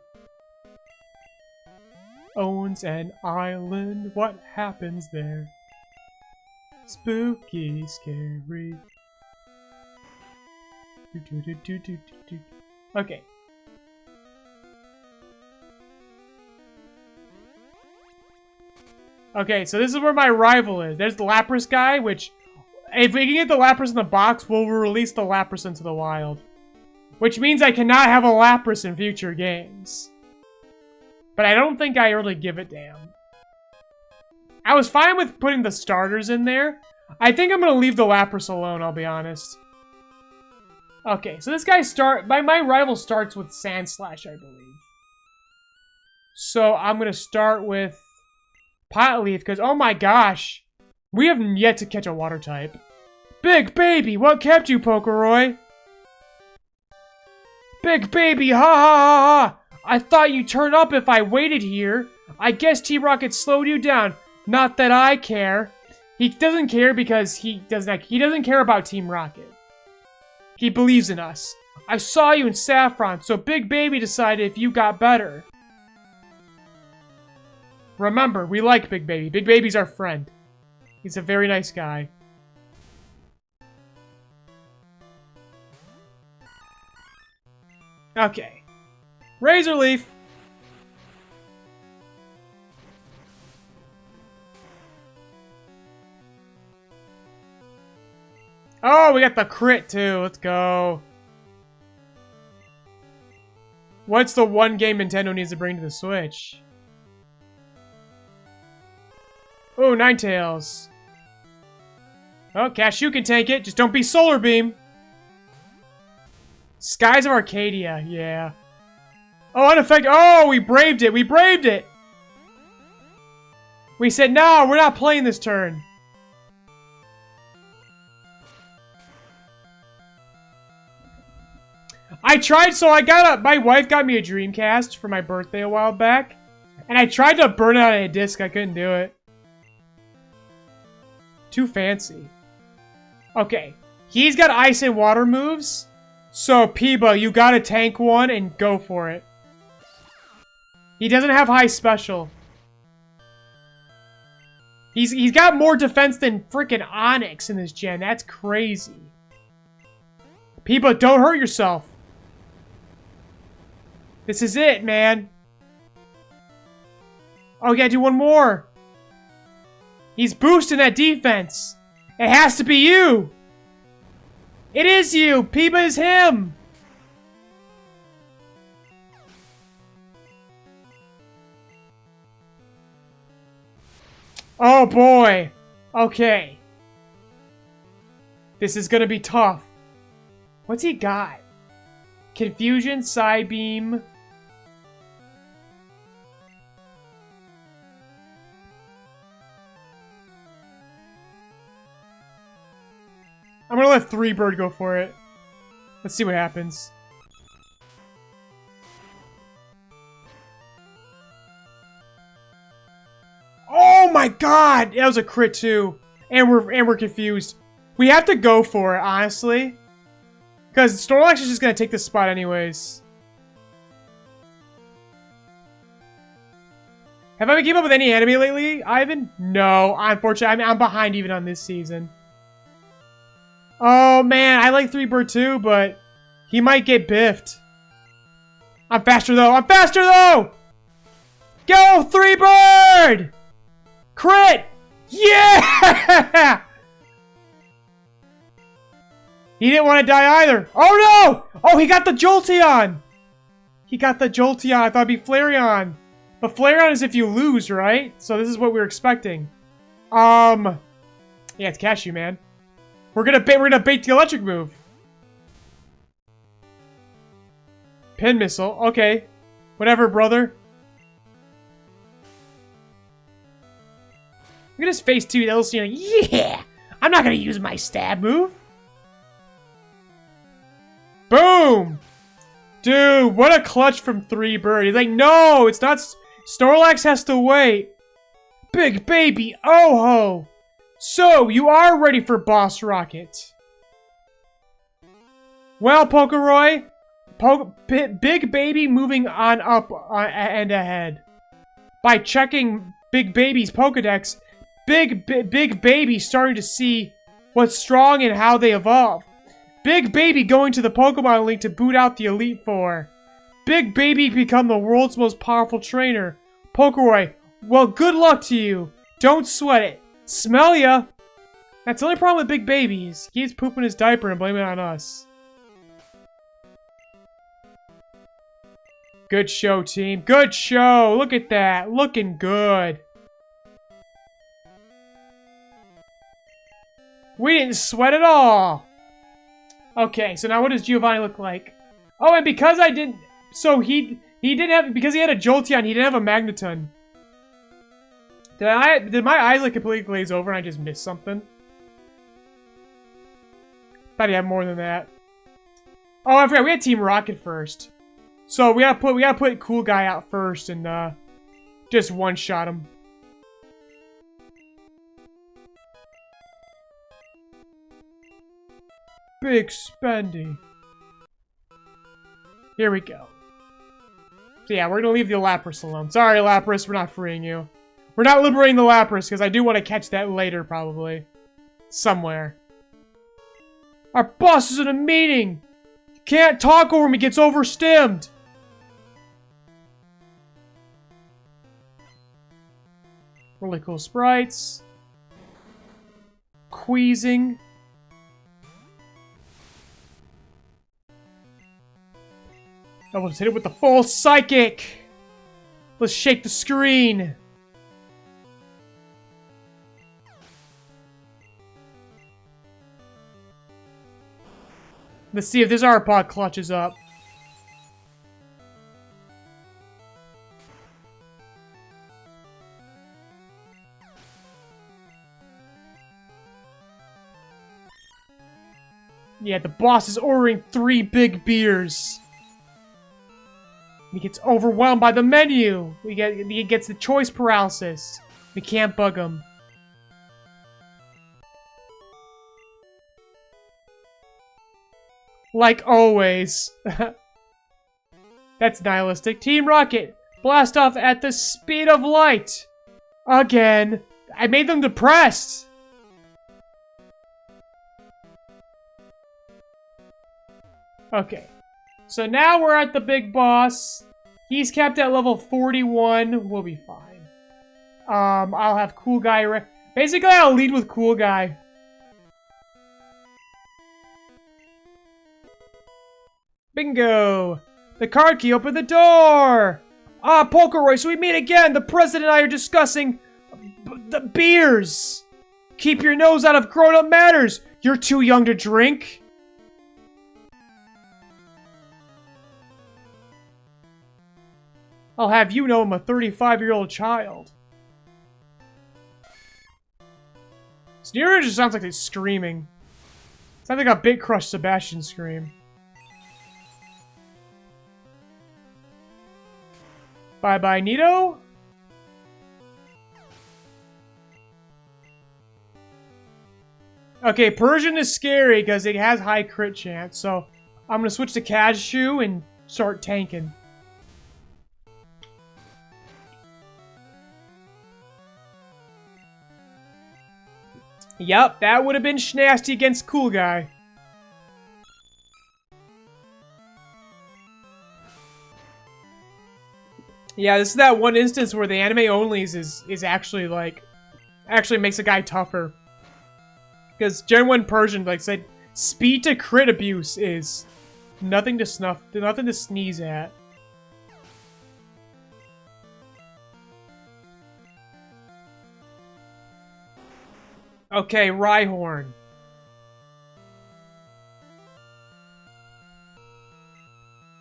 owns an island. What happens there? Spooky, scary. Okay. Okay, so this is where my rival is. There's the Lapras guy, which... If we can get the Lapras in the box, we'll release the Lapras into the wild. Which means I cannot have a Lapras in future games. But I don't think I really give a damn. I was fine with putting the starters in there. I think I'm going to leave the Lapras alone, I'll be honest. Okay, so this guy my rival starts with Sandslash, I believe. So I'm going to start with Pot Leaf, because oh my gosh, we have yet to catch a water type. Big baby, what kept you, PokeRoy? Big baby, ha ha ha ha! I thought you'd turn up if I waited here. I guess T-Rocket slowed you down. Not that I care. He doesn't care because he doesn't care about Team Rocket. He believes in us. I saw you in Saffron, so Big Baby decided if you got better. Remember, we like Big Baby. Big Baby's our friend. He's a very nice guy. Okay. Razor Leaf. Oh, we got the crit too. Let's go. What's the one game Nintendo needs to bring to the Switch? Oh, Ninetales. Oh, Cashew can take it. Just don't be Solar Beam. Skies of Arcadia. Yeah. Oh, unaffected. Oh, we braved it. We braved it. We said, no, we're not playing this turn. I tried, so my wife got me a Dreamcast for my birthday a while back. And I tried to burn it on a disc. I couldn't do it. Too fancy. Okay. He's got ice and water moves. So, Peeba, you gotta tank one and go for it. He doesn't have high special. He's got more defense than freaking Onyx in this gen. That's crazy. Peeba, don't hurt yourself. This is it, man. Oh, we gotta do one more. He's boosting that defense. It has to be you. It is you. Peeba is him. Oh, boy. Okay. This is gonna be tough. What's he got? Confusion, Psybeam. I'm gonna let 3-Bird go for it. Let's see what happens. Oh my god! That was a crit too. And we're confused. We have to go for it, honestly. Because Snorlax is just gonna take this spot anyways. Have I been keeping up with any anime lately, Ivan? No, unfortunately. I'm behind even on this season. Oh man, I like 3-Bird too, but he might get biffed. I'm faster though. I'm faster though! Go, 3-Bird! Crit! Yeah! He didn't want to die either. Oh no! Oh, he got the Jolteon! He got the Jolteon. I thought it'd be Flareon. But Flareon is if you lose, right? So this is what we were expecting. Yeah, it's Cashew, man. We're gonna bait the electric move. Pin missile. Okay. Whatever, brother. Look at his face too. That was, yeah! I'm not gonna use my stab move. Boom! Dude, what a clutch from 3-Bird. He's like, no, it's not. Snorlax has to wait. Big baby, oh ho! So, you are ready for Boss Rocket. Well, PokeRoy, Big Baby moving on up and ahead. By checking Big Baby's Pokedex, Big Baby starting to see what's strong and how they evolve. Big Baby going to the Pokemon League to boot out the Elite Four. Big Baby become the world's most powerful trainer. PokeRoy, well, good luck to you. Don't sweat it. Smell ya. That's the only problem with Big Baby is he keeps pooping his diaper and blaming it on us. Good show, team. Good show. Look at that. Looking good. We didn't sweat at all. Okay, so now what does Giovanni look like? Oh, and because I didn't... So he didn't have... Because he had a Jolteon, he didn't have a Magneton. Did my eyes like completely glaze over and I just missed something? Thought he had more than that. Oh, I forgot. We had Team Rocket first. So we gotta put Cool Guy out first and just one-shot him. Big Spendy. Here we go. So yeah, we're gonna leave the Lapras alone. Sorry, Lapras, we're not freeing you. We're not liberating the Lapras, because I do want to catch that later, probably. Somewhere. Our boss is in a meeting! You can't talk over him, he gets overstimmed! Really cool sprites. Queasing. Oh, let's hit it with the full Psychic! Let's shake the screen! Let's see if this Arpod clutches up. Yeah, the boss is ordering 3 big beers. He gets overwhelmed by the menu. He gets the choice paralysis. We can't bug him. Like always. That's nihilistic. Team Rocket, blast off at the speed of light. Again. I made them depressed. Okay. So now we're at the big boss. He's kept at level 41. We'll be fine. I'll have Cool Guy. Basically, I'll lead with Cool Guy. Bingo! The card key opened the door! Ah, PokeRoy, so we meet again! The president and I are discussing the beers! Keep your nose out of grown-up matters! You're too young to drink! I'll have you know I'm a 35-year-old child. Sneer just sounds like it's screaming. Sounds like a Bit Crush Sebastian scream. Bye-bye, Nito. Okay, Persian is scary because it has high crit chance, so I'm gonna switch to Cashew and start tanking. Yup, that would have been Schnasty against Cool Guy. Yeah, this is that one instance where the anime onlys is actually like actually makes a guy tougher. Because Gen 1 Persian like said speed to crit abuse is nothing to sneeze at. Okay, Rhyhorn.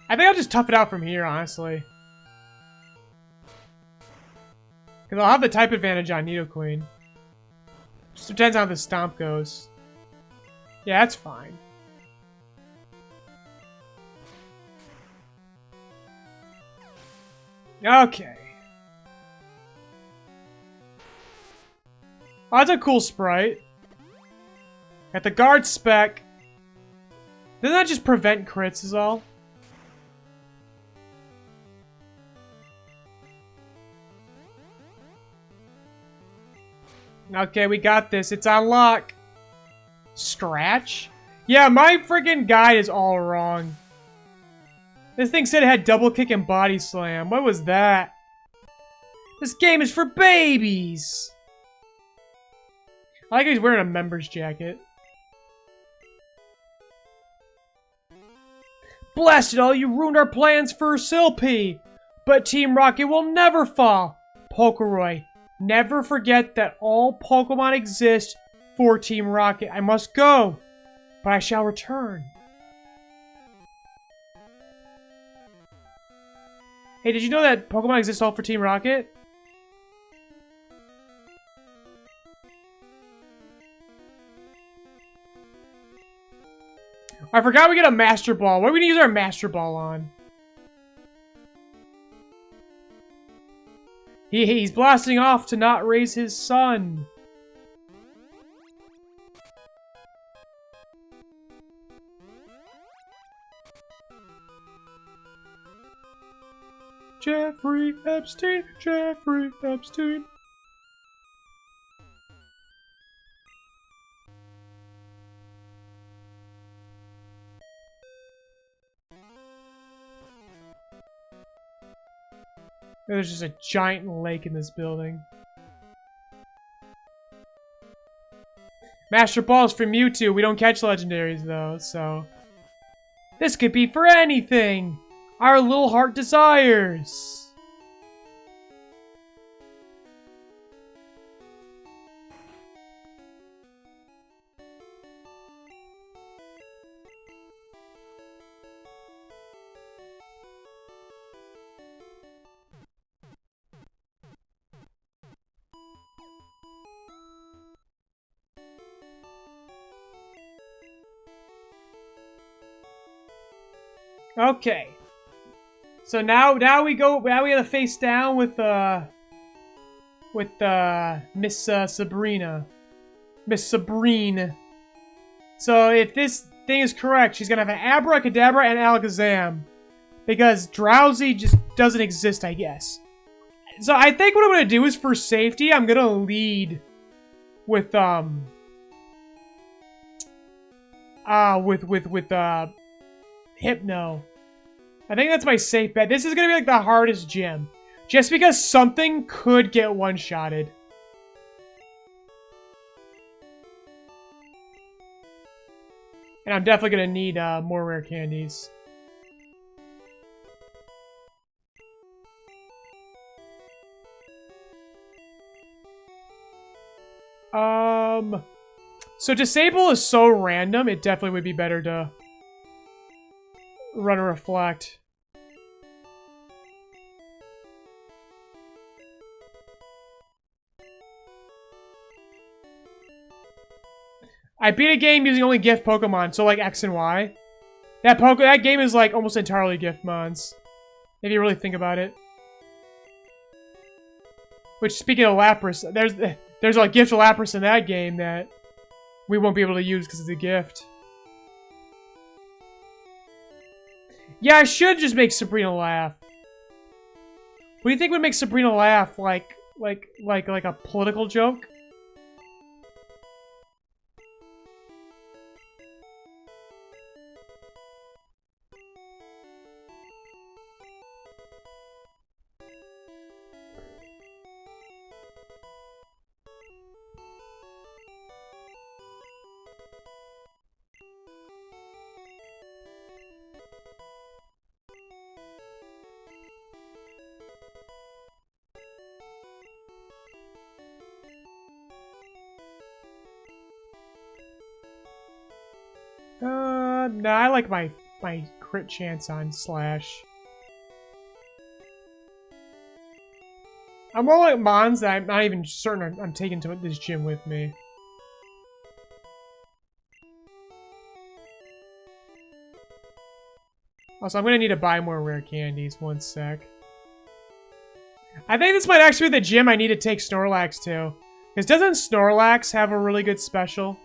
I think I'll just tough it out from here, honestly. Because I'll have the type advantage on Nidoqueen. Just depends on how the stomp goes. Yeah, that's fine. Okay. Oh, that's a cool sprite. Got the guard spec. Doesn't that just prevent crits is all? Okay, we got this. It's on lock. Scratch? Yeah, my freaking guide is all wrong. This thing said it had double kick and body slam. What was that? This game is for babies! I like how he's wearing a member's jacket. Blast it all, you ruined our plans for Silpy! But Team Rocket will never fall! PokeRoy, never forget that all Pokemon exist for Team Rocket. I must go, but I shall return. Hey, did you know that Pokemon exist all for Team Rocket? I forgot we get a Master Ball. What are we gonna use our Master Ball on? He's blasting off to not raise his son. Jeffrey Epstein, Jeffrey Epstein. There's just a giant lake in this building. Master Ball's for Mewtwo. We don't catch legendaries though, so... This could be for anything! Our little heart desires! Okay. So now we have to face down with Miss Sabrina. Miss Sabrine. So if this thing is correct, she's gonna have an Abracadabra and Alakazam. Because Drowsy just doesn't exist, I guess. So I think what I'm gonna do is, for safety, I'm gonna lead with Hypno. I think that's my safe bet. This is gonna be like the hardest gym. Just because something could get one-shotted. And I'm definitely gonna need more rare candies. So Disable is so random, it definitely would be better to run a Reflect. I beat a game using only gift Pokemon, so like X and Y. That game is like almost entirely gift mons, if you really think about it. Which, speaking of Lapras, there's a gift Lapras in that game that we won't be able to use because it's a gift. Yeah, I should just make Sabrina laugh. What do you think would make Sabrina laugh? Like a political joke? No, I like my crit chance on Slash. I'm more like Mons that I'm not even certain I'm taking to this gym with me. Also, I'm gonna need to buy more rare candies. One sec. I think this might actually be the gym I need to take Snorlax to. Because doesn't Snorlax have a really good special?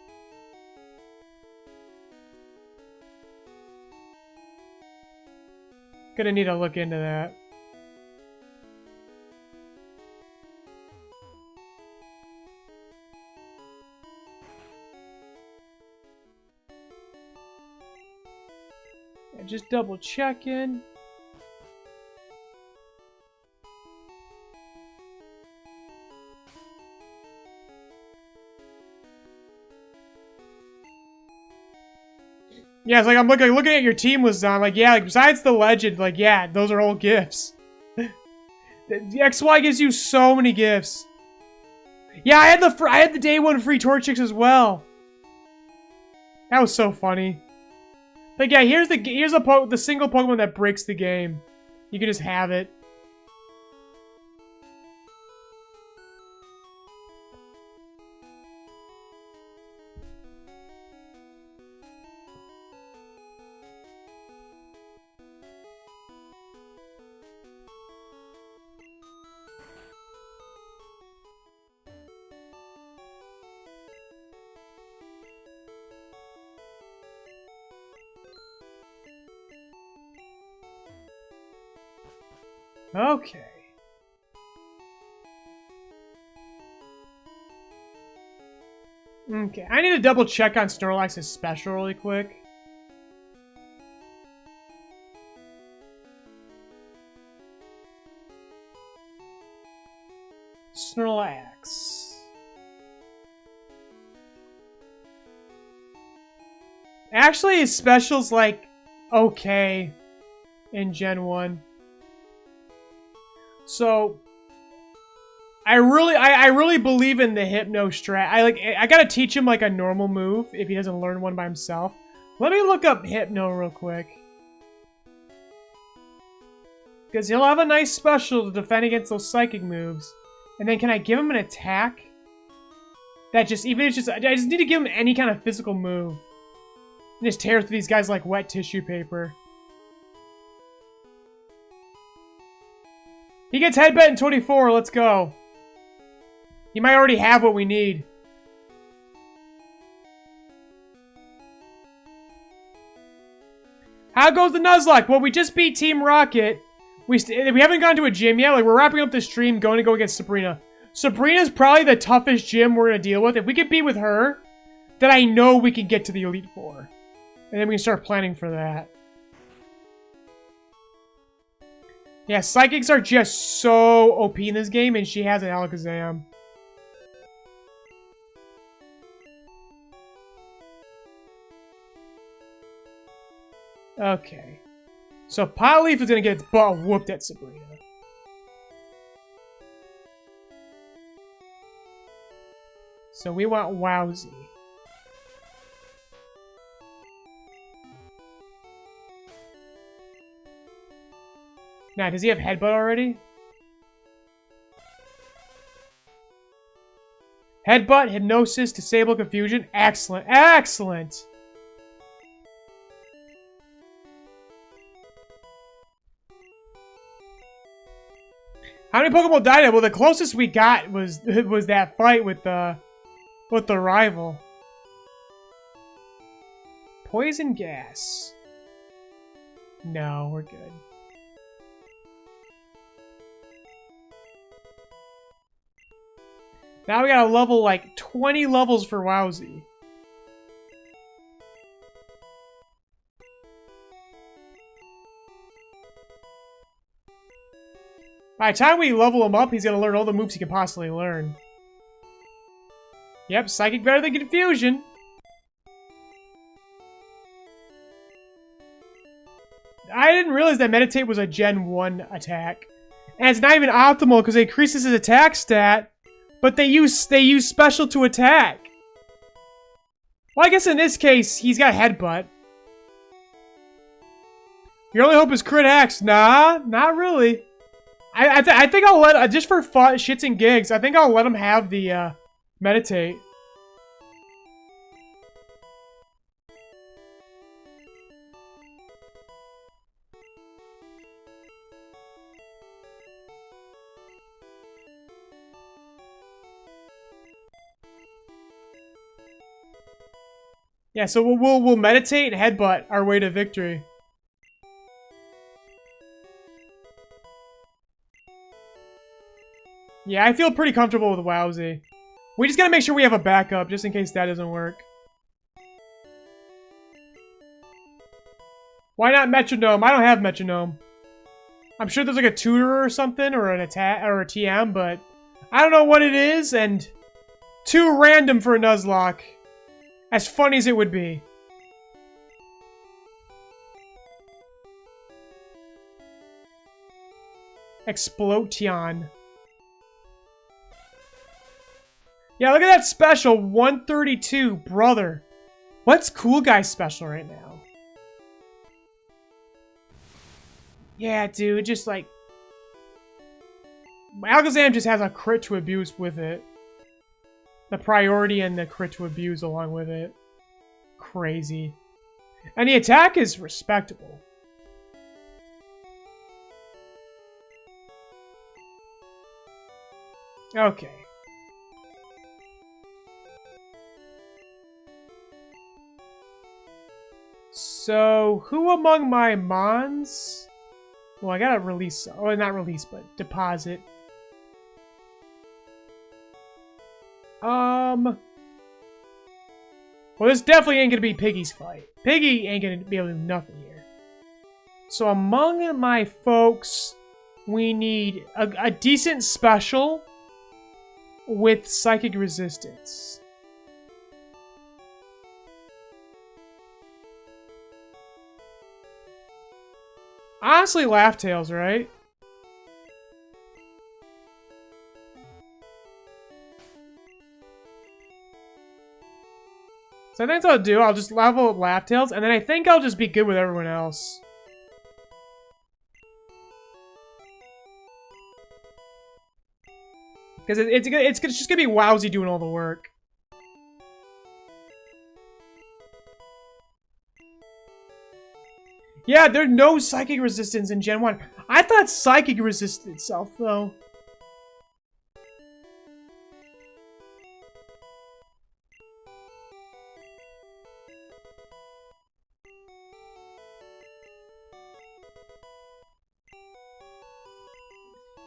Gonna need to look into that. just double checking. Yeah, it's like I'm looking at your team list. I'm like, yeah, like besides the legend, like yeah, those are all gifts. The XY gives you so many gifts. Yeah, I had the day one free Torchics as well. That was so funny. Like yeah, here's the single Pokemon that breaks the game. You can just have it. Okay. Okay, I need to double check on Snorlax's special really quick. Snorlax. Actually, his special's like okay in Gen 1. So I really believe in the Hypno strat. I gotta teach him like a normal move if he doesn't learn one by himself. Let me look up Hypno real quick. Because he'll have a nice special to defend against those psychic moves. And then can I give him an attack? That just, even if it's just, I just need to give him any kind of physical move. And just tear through these guys like wet tissue paper. He gets headbutt in 24, let's go. He might already have what we need. How goes the Nuzlocke? Well, we just beat Team Rocket. We haven't gone to a gym yet. Like, we're wrapping up the stream, going to go against Sabrina. Sabrina's probably the toughest gym we're going to deal with. If we can beat with her, then I know we can get to the Elite Four. And then we can start planning for that. Yeah, Psychics are just so OP in this game, and she has an Alakazam. Okay. So Potleaf is going to get its butt whooped at Sabrina. So we want Wowzy. Now, does he have Headbutt already? Headbutt, Hypnosis, Disable Confusion. Excellent. Excellent! How many Pokemon died? Well, the closest we got was that fight with the rival. Poison Gas. No, we're good. Now we gotta level like 20 levels for Wowzy. By the time we level him up, he's gonna learn all the moves he can possibly learn. Yep, Psychic better than Confusion. I didn't realize that Meditate was a Gen 1 attack. And it's not even optimal because it increases his attack stat. But they use special to attack. Well, I guess in this case, he's got Headbutt. Your only hope is Crit X. Nah, not really. I think I'll let, just for fun, shits and gigs, I think I'll let him have the, Meditate. Yeah, so we'll meditate and headbutt our way to victory. Yeah, I feel pretty comfortable with Wowzy. We just gotta make sure we have a backup, just in case that doesn't work. Why not metronome? I don't have metronome. I'm sure there's like a tutor or something, or an attack, or a TM, but I don't know what it is, and too random for a nuzlocke. As funny as it would be. Explosion. Yeah, look at that special. 132, brother. What's Cool Guy's special right now? Yeah, dude, just like... Alakazam just has a crit to abuse with it. The priority and the crit to abuse along with it. Crazy. And the attack is respectable. Okay. So, who among my mons? Well, I gotta release... Oh, not release, but deposit. Well, this definitely ain't gonna be Piggy's fight. Piggy ain't gonna be able to do nothing here. So, among my folks, we need a decent special with psychic resistance. Honestly, Laugh Tales, right? So I think that's what I'll do. I'll just level up Laugh Tales, and then I think I'll just be good with everyone else. Because it's just gonna be Wowzy doing all the work. Yeah, there's no psychic resistance in Gen 1. I thought psychic resisted itself, though.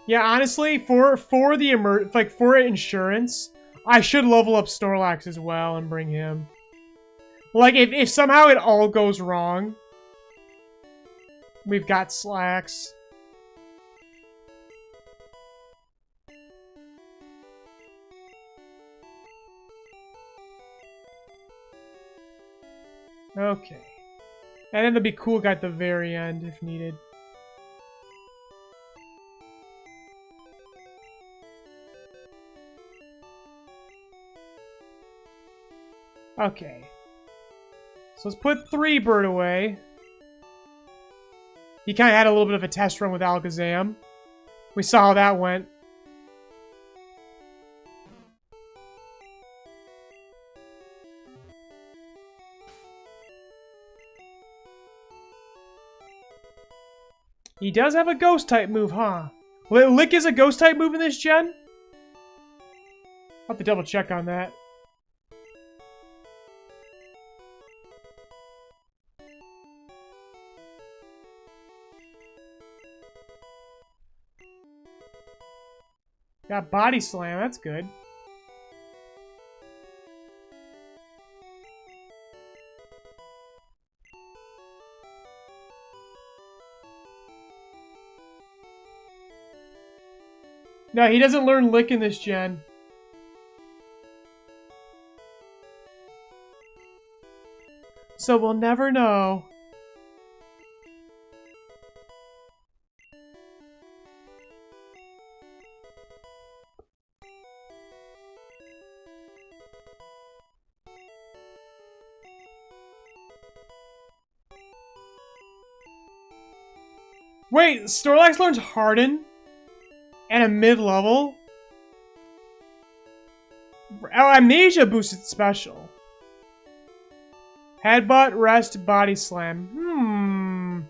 Yeah, honestly, for insurance, I should level up Snorlax as well and bring him. Like, if somehow it all goes wrong, we've got Slacks. Okay. And then there'll be Cool Guy at the very end if needed. Okay. So let's put 3-Bird away. He kind of had a little bit of a test run with Alakazam. We saw how that went. He does have a Ghost-type move, huh? Lick is a Ghost-type move in this gen? I'll have to double check on that. Got Body Slam, that's good. No, he doesn't learn Lick in this gen. So we'll never know. Wait, Snorlax learns Harden? And a mid-level? Oh, Amnesia boosted special. Headbutt, Rest, Body Slam.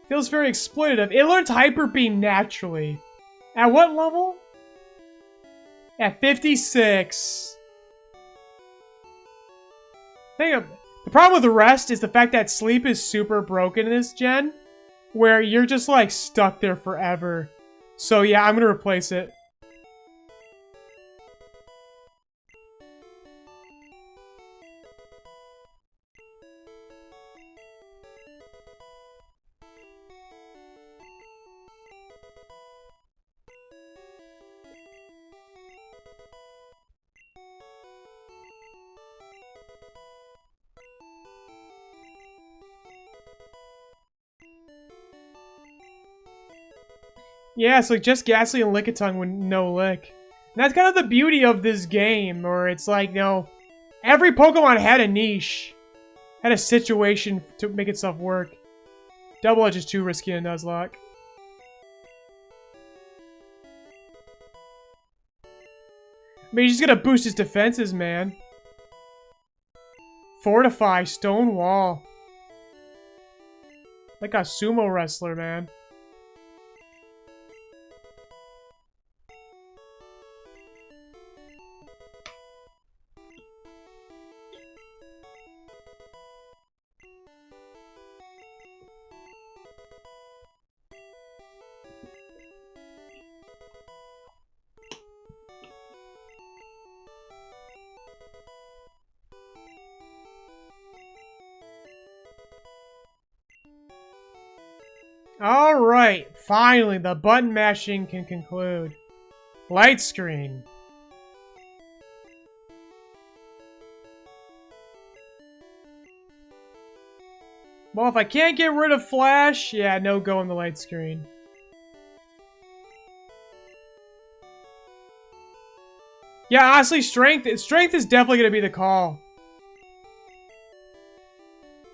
Feels very exploitative. It learns Hyper Beam naturally. At what level? At 56. The problem with the Rest is the fact that Sleep is super broken in this gen, where you're just like stuck there forever. So yeah, I'm gonna replace it. Yeah, it's like just Ghastly and Lickitung with no lick. And that's kind of the beauty of this game, where it's like, you know, every Pokemon had a niche. Had a situation to make itself work. Double Edge is too risky in Nuzlocke. I mean, he's just gonna boost his defenses, man. Fortify, Stone Wall. Like a sumo wrestler, man. Alright, finally the button mashing can conclude. Light screen. Well, if I can't get rid of Flash, yeah, no go on the light screen. Yeah, honestly, Strength is definitely going to be the call.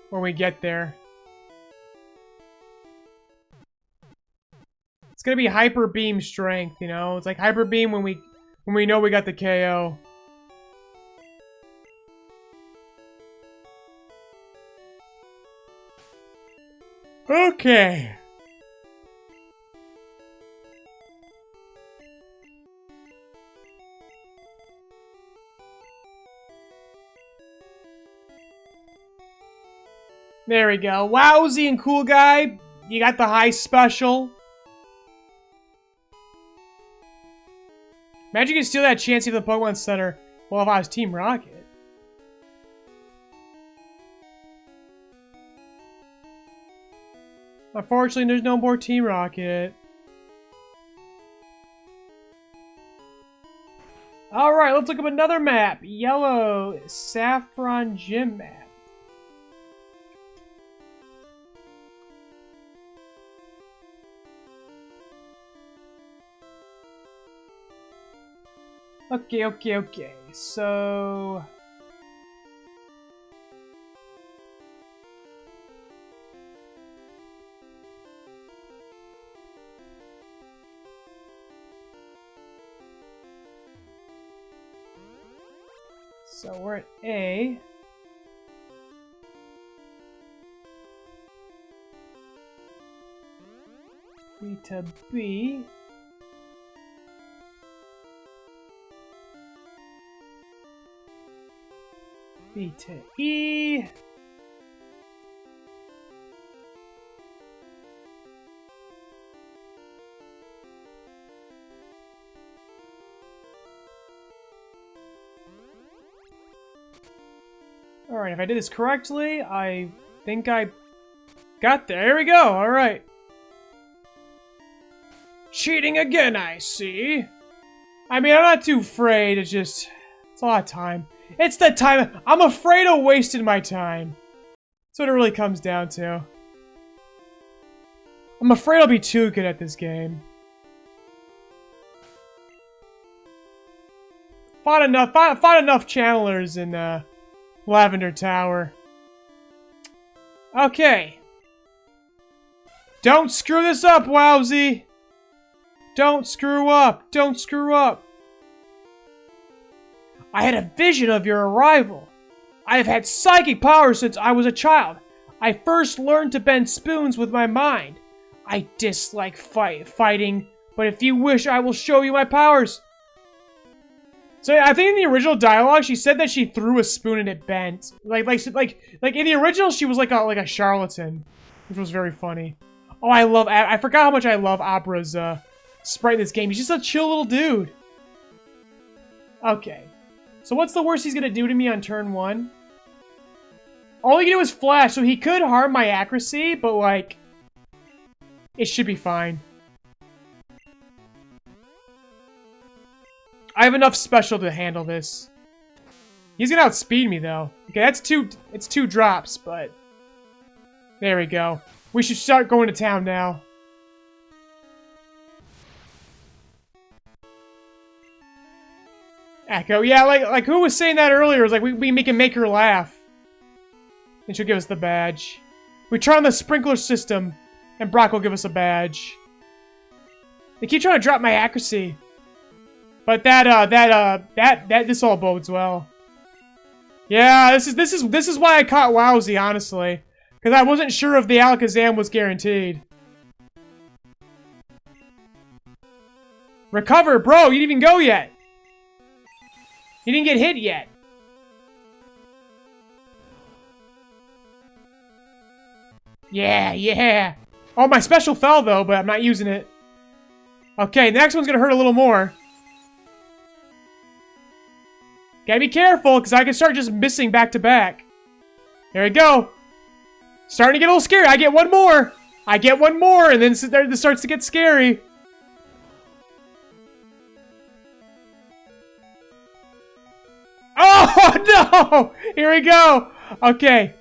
When we get there. It's gonna be Hyper Beam Strength, you know? It's like Hyper Beam when we know we got the KO. Okay. There we go. Wowzy and Cool Guy, you got the high special. Imagine you could steal that chance of the Pokemon Center. Well, if I was Team Rocket. Unfortunately, there's no more Team Rocket. Alright, let's look up another map. Yellow Saffron Gym map. Okay. So... So we're at A. B to B. B to E. Alright, if I did this correctly, I think I got there. Here we go, alright. Cheating again, I see. I mean, I'm not too afraid, it's just... It's a lot of time. It's the time. I'm afraid of wasting my time. That's what it really comes down to. I'm afraid I'll be too good at this game. Fought enough channelers in Lavender Tower. Okay. Don't screw this up, Wowzy. Don't screw up. Don't screw up. I had a vision of your arrival. I have had psychic powers since I was a child. I first learned to bend spoons with my mind. I dislike fighting, but if you wish, I will show you my powers. So I think in the original dialogue, she said that she threw a spoon and it bent. Like in the original, she was like a charlatan, which was very funny. Oh, I forgot how much I love Abra's sprite in this game. He's just a chill little dude. Okay. So what's the worst he's gonna do to me on turn 1? All he can do is flash, so he could harm my accuracy, but like... It should be fine. I have enough special to handle this. He's gonna outspeed me, though. Okay, it's 2 drops, but... There we go. We should start going to town now. Echo. Yeah, like who was saying that earlier? It was like, we can make her laugh. And she'll give us the badge. We turn on the sprinkler system, and Brock will give us a badge. They keep trying to drop my accuracy. But this all bodes well. Yeah, this is why I caught Wowzy, honestly. Because I wasn't sure if the Alakazam was guaranteed. Recover, bro, you didn't even go yet. You didn't get hit yet. Yeah, yeah. Oh, my special fell, though, but I'm not using it. Okay, the next one's gonna hurt a little more. Gotta be careful, because I can start just missing back-to-back. There we go. Starting to get a little scary. I get one more. I get one more, and then it starts to get scary. Oh, no! Here we go. Okay.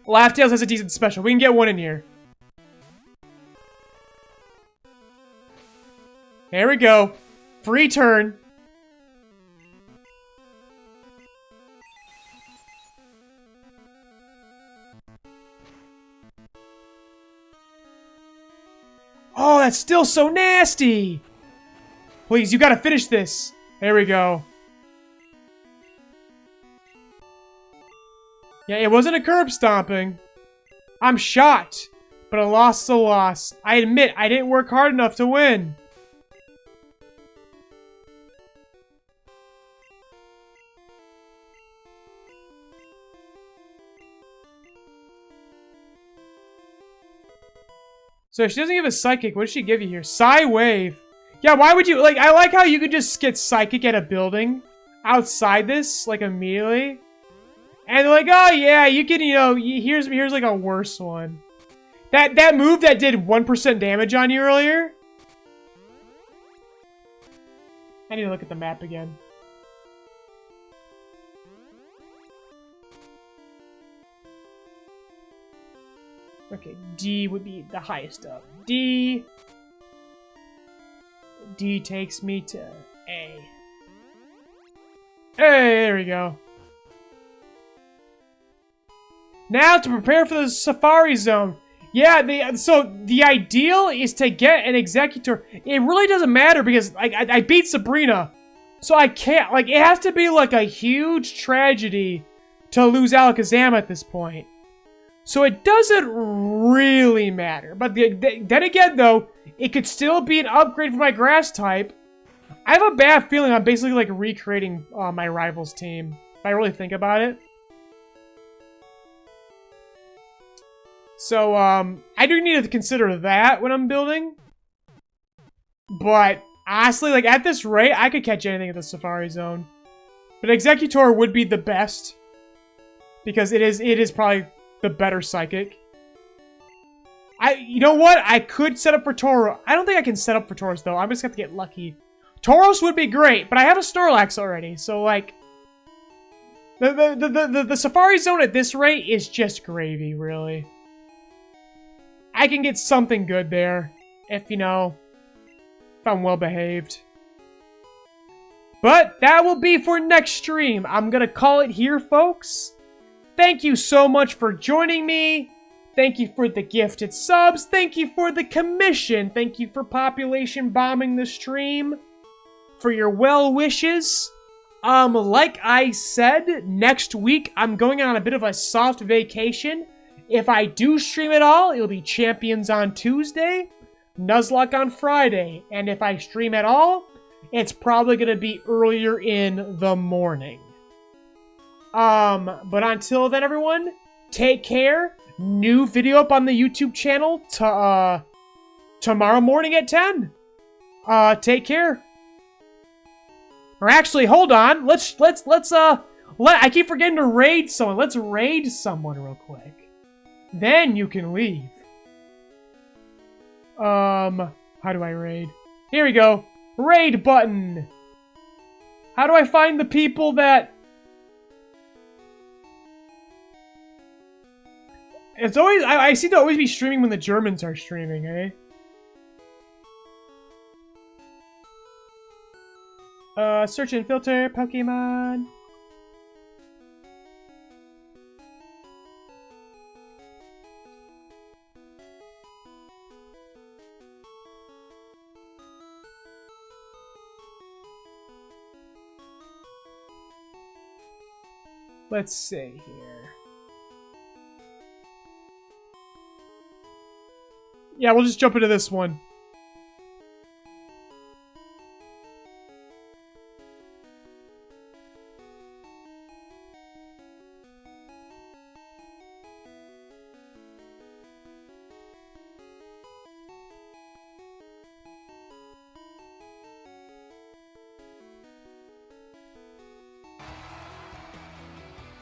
Laugh-Tales has a decent special. We can get one in here. There we go. Free turn. Oh, that's still so nasty! Please, you gotta finish this. There we go. Yeah, it wasn't a curb stomping. I'm shocked, but a loss is a loss. I admit, I didn't work hard enough to win. So if she doesn't give a Psychic, what does she give you here? Psy Wave. Yeah, why would you, like, I like how you could just get Psychic at a building outside this, like, immediately. And they're like, oh yeah, you can, you know, here's like a worse one. That move that did 1% damage on you earlier. I need to look at the map again. Okay, D would be the highest up. D takes me to A. Hey, there we go. Now to prepare for the Safari Zone. Yeah, so the ideal is to get an Executor. It really doesn't matter because I beat Sabrina. So I can't, like, it has to be like a huge tragedy to lose Alakazam at this point. So it doesn't really matter. But then again, though, it could still be an upgrade for my Grass type. I have a bad feeling I'm basically like recreating my rival's team. If I really think about it. So, I do need to consider that when I'm building. But, honestly, like, at this rate, I could catch anything at the Safari Zone. But Executor would be the best. Because it is probably the better Psychic. You know what? I could set up for Toro. I don't think I can set up for Tauros, though. I'm just gonna have to get lucky. Tauros would be great, but I have a Snorlax already, so, like... The Safari Zone at this rate is just gravy, really. I can get something good there, if, you know, if I'm well behaved. But that will be for next stream. I'm gonna call it here, folks. Thank you so much for joining me. Thank you for the gifted subs. Thank you for the commission. Thank you for population bombing the stream. For your well wishes. Like I said, next week I'm going on a bit of a soft vacation. If I do stream at all, it'll be Champions on Tuesday, Nuzlocke on Friday. And if I stream at all, it's probably going to be earlier in the morning. But until then, everyone, take care. New video up on the YouTube channel tomorrow morning at 10. Take care. Or actually, hold on. I keep forgetting to raid someone. Let's raid someone real quick. Then you can leave. How do I raid? Here we go. Raid button. How do I find the people that... It's always... I seem to always be streaming when the Germans are streaming, eh? Search and filter Pokemon. Let's see here. Yeah, we'll just jump into this one.